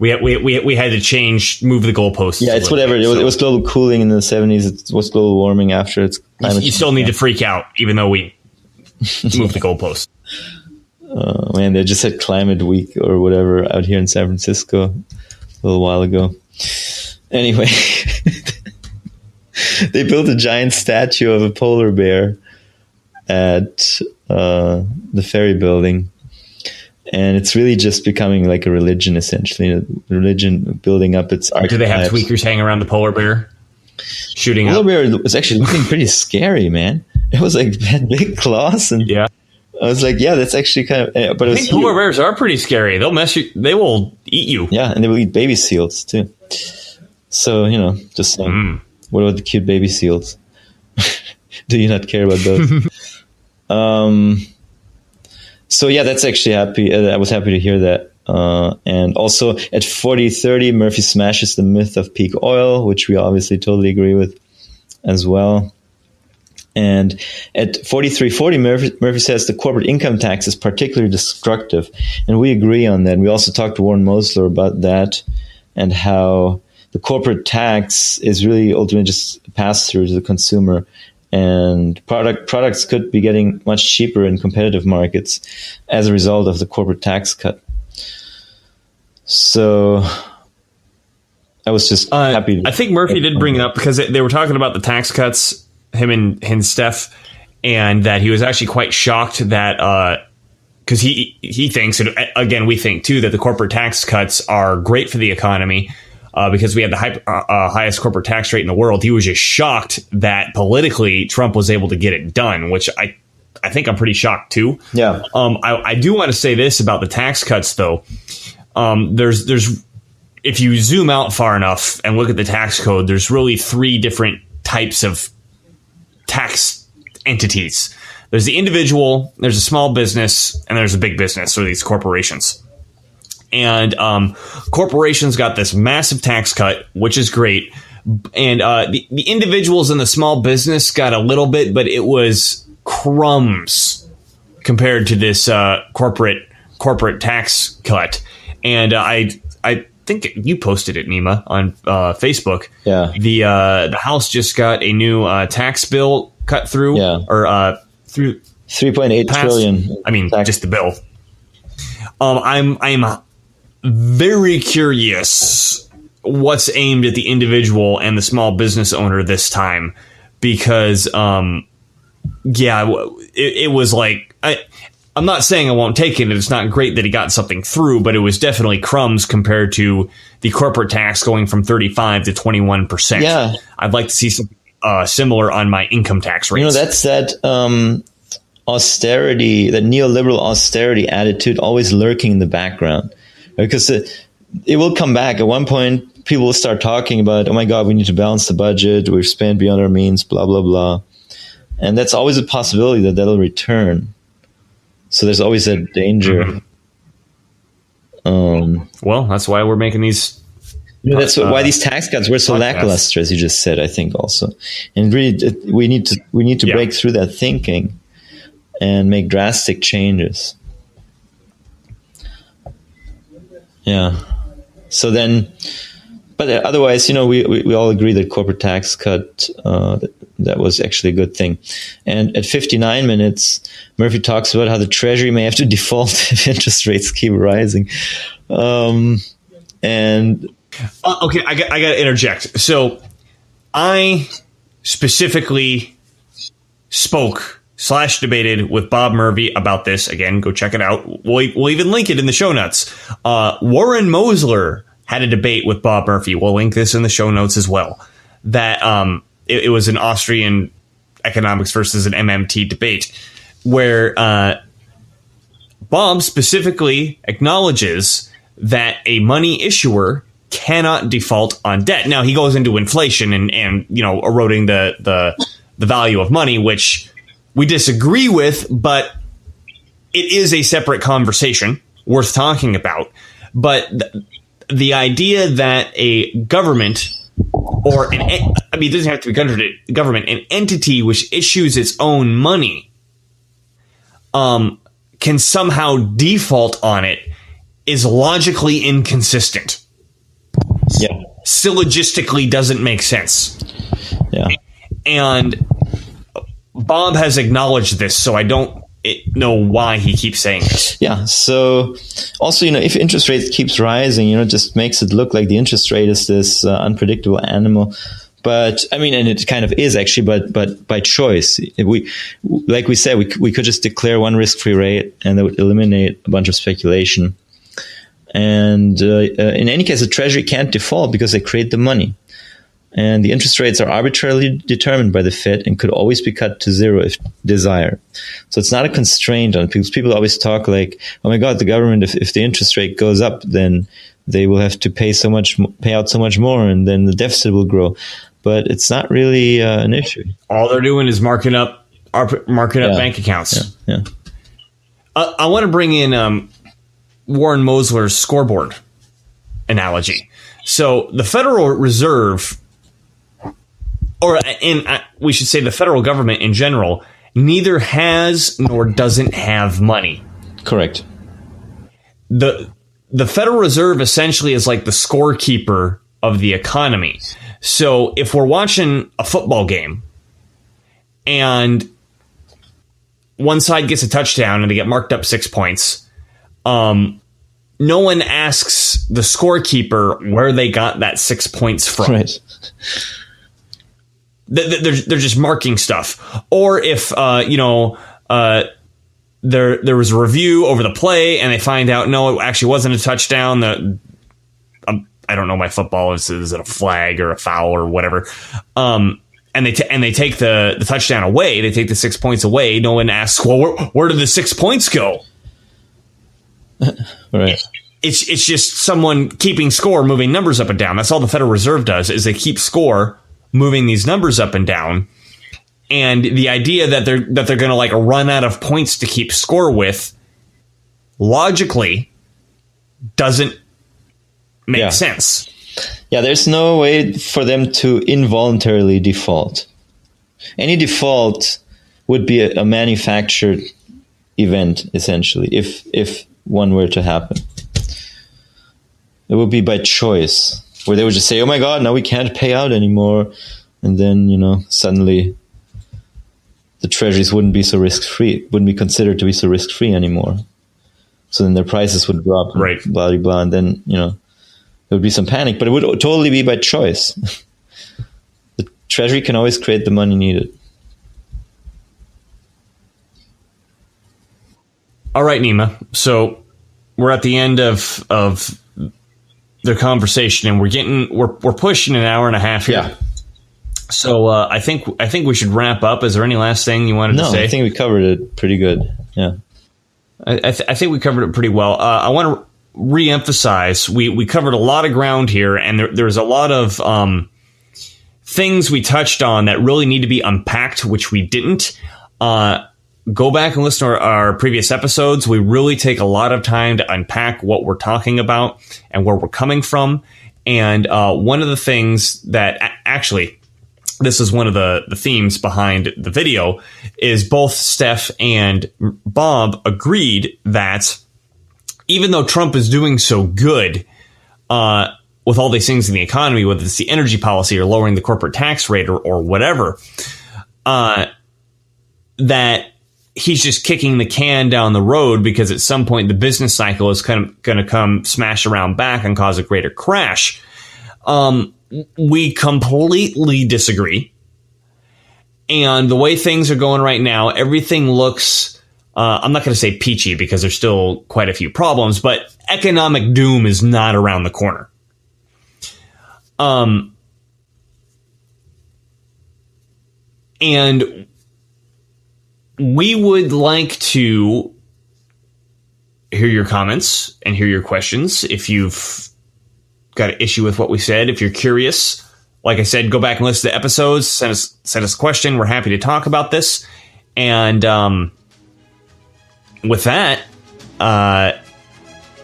Speaker 1: We had to move the goalposts.
Speaker 2: Yeah, it's whatever. It was global cooling in the 70s. It was global warming after. It's climate change.
Speaker 1: You still need to freak out, even though we moved the goalposts.
Speaker 2: Man, they just had Climate Week or whatever out here in San Francisco a little while ago. Anyway, they built a giant statue of a polar bear at the ferry building. And it's really just becoming like a religion, essentially. A religion building up its archetypes.
Speaker 1: Do they have tweakers hanging around the polar bear? Shooting
Speaker 2: polar bear was actually looking pretty scary, man. It was like had big claws. And I was like, that's actually kind of... But I think
Speaker 1: polar bears are pretty scary. They'll they will eat you.
Speaker 2: Yeah, and they will eat baby seals, too. So, just saying. What about the cute baby seals? Do you not care about those? So that's actually happy. I was happy to hear that. And also at 40.30, Murphy smashes the myth of peak oil, which we obviously totally agree with as well. And at 43.40, Murphy says the corporate income tax is particularly destructive. And we agree on that. We also talked to Warren Mosler about that and how the corporate tax is really ultimately just a pass-through to the consumer. And products could be getting much cheaper in competitive markets as a result of the corporate tax cut. So I was just happy.
Speaker 1: I think Murphy did bring it up because they were talking about the tax cuts, him and Steph, and that he was actually quite shocked that because he thinks, and again we think too, that the corporate tax cuts are great for the economy because we had the highest corporate tax rate in the world. He was just shocked that politically Trump was able to get it done, which I think I'm pretty shocked too.
Speaker 2: Yeah.
Speaker 1: I do want to say this about the tax cuts though. There's if you zoom out far enough and look at the tax code, there's really three different types of tax entities. There's the individual, there's a small business, and there's a big business, or these corporations. And corporations got this massive tax cut, which is great. And the individuals and the small business got a little bit, but it was crumbs compared to this corporate tax cut. And I think you posted it, Nima, on Facebook.
Speaker 2: Yeah.
Speaker 1: The House just got a new tax bill cut through, or through
Speaker 2: 3.8 trillion.
Speaker 1: I mean, just the bill. I'm very curious what's aimed at the individual and the small business owner this time, because it was like I'm not saying I won't take it. It's not great that he got something through, but it was definitely crumbs compared to the corporate tax going from 35 to 21%.
Speaker 2: Yeah.
Speaker 1: I'd like to see something similar on my income tax rates.
Speaker 2: That's that austerity, that neoliberal austerity attitude always lurking in the background. Because it will come back. At one point, people will start talking about, oh my God, we need to balance the budget. We've spent beyond our means, blah, blah, blah. And that's always a possibility that that'll return. So there's always that danger.
Speaker 1: Well, that's why we're making these.
Speaker 2: That's why these tax cuts were so lackluster, as you just said. I think also, and really, we need to break through that thinking and make drastic changes. Yeah. So then, but otherwise, we all agree that corporate tax cut, that was actually a good thing. And at 59 minutes, Murphy talks about how the Treasury may have to default if interest rates keep rising. Okay,
Speaker 1: I got to interject. So I specifically spoke/debated with Bob Murphy about this. Again, go check it out. We'll even link it in the show notes. Warren Mosler had a debate with Bob Murphy. We'll link this in the show notes as well. That it was an Austrian economics versus an MMT debate where Bob specifically acknowledges that a money issuer cannot default on debt. Now he goes into inflation and eroding the value of money, which we disagree with, but it is a separate conversation worth talking about. But the idea that a government, or it doesn't have to be government, an entity which issues its own money, can somehow default on it is logically inconsistent.
Speaker 2: Yeah.
Speaker 1: Syllogistically doesn't make sense.
Speaker 2: Yeah.
Speaker 1: And Bob has acknowledged this, so I don't know why he keeps saying this.
Speaker 2: Yeah. So also, if interest rates keeps rising, it just makes it look like the interest rate is this unpredictable animal. But and it kind of is actually, but by choice. Like we said, we could just declare one risk-free rate, and that would eliminate a bunch of speculation. And in any case, the Treasury can't default because they create the money. And the interest rates are arbitrarily determined by the Fed and could always be cut to zero if desired. So it's not a constraint on people. People always talk like, oh my God, the government, if the interest rate goes up, then they will have to pay out so much more, and then the deficit will grow. But it's not really an issue.
Speaker 1: All they're doing is marking up bank accounts.
Speaker 2: Yeah.
Speaker 1: I want to bring in Warren Mosler's scoreboard analogy. So the Federal Reserve, we should say the federal government in general, neither has nor doesn't have money.
Speaker 2: Correct.
Speaker 1: The Federal Reserve essentially is like the scorekeeper of the economy. So if we're watching a football game and one side gets a touchdown and they get marked up 6 points, no one asks the scorekeeper where they got that 6 points from.
Speaker 2: Right.
Speaker 1: They're just marking stuff. Or if, there was a review over the play and they find out, no, it actually wasn't a touchdown. I don't know my football. Is it a flag or a foul or whatever? And they take the touchdown away. They take the 6 points away. No one asks, well, where did the 6 points go?
Speaker 2: Right.
Speaker 1: It's just someone keeping score, moving numbers up and down. That's all the Federal Reserve does, is they keep score, moving these numbers up and down. And the idea that they're going to like run out of points to keep score with, logically, doesn't make sense.
Speaker 2: Yeah, there's no way for them to involuntarily default. Any default would be a manufactured event, essentially, if one were to happen. It would be by choice, where they would just say, oh my God, now we can't pay out anymore. And then, suddenly the treasuries wouldn't be so risk-free, wouldn't be considered to be so risk-free anymore. So then their prices would drop,
Speaker 1: right?
Speaker 2: Blah, blah, blah. And then, there would be some panic, but it would totally be by choice. The treasury can always create the money needed.
Speaker 1: All right, Nima. So we're at the end of the conversation, and we're pushing an hour and a half here.
Speaker 2: Yeah.
Speaker 1: So I think we should wrap up. Is there any last thing you wanted to say?
Speaker 2: No, I think we covered it pretty good. Yeah.
Speaker 1: I think we covered it pretty well. I want to re-emphasize, we covered a lot of ground here, and there's a lot of things we touched on that really need to be unpacked, which we didn't. Go back and listen to our previous episodes. We really take a lot of time to unpack what we're talking about and where we're coming from. And one of the things that actually, this is one of the themes behind the video, is both Steph and Bob agreed that even though Trump is doing so good with all these things in the economy, whether it's the energy policy or lowering the corporate tax rate or whatever, that he's just kicking the can down the road because at some point the business cycle is kind of going to come smash around back and cause a greater crash. We completely disagree. And the way things are going right now, everything looks, I'm not going to say peachy because there's still quite a few problems, but economic doom is not around the corner. And we would like to hear your comments and hear your questions. If you've got an issue with what we said, if you're curious, like I said, go back and listen to episodes, send us a question. We're happy to talk about this. And with that,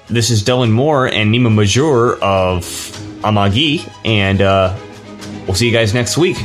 Speaker 1: this is Dylan Moore and Nima Majur of Amagi, and we'll see you guys next week.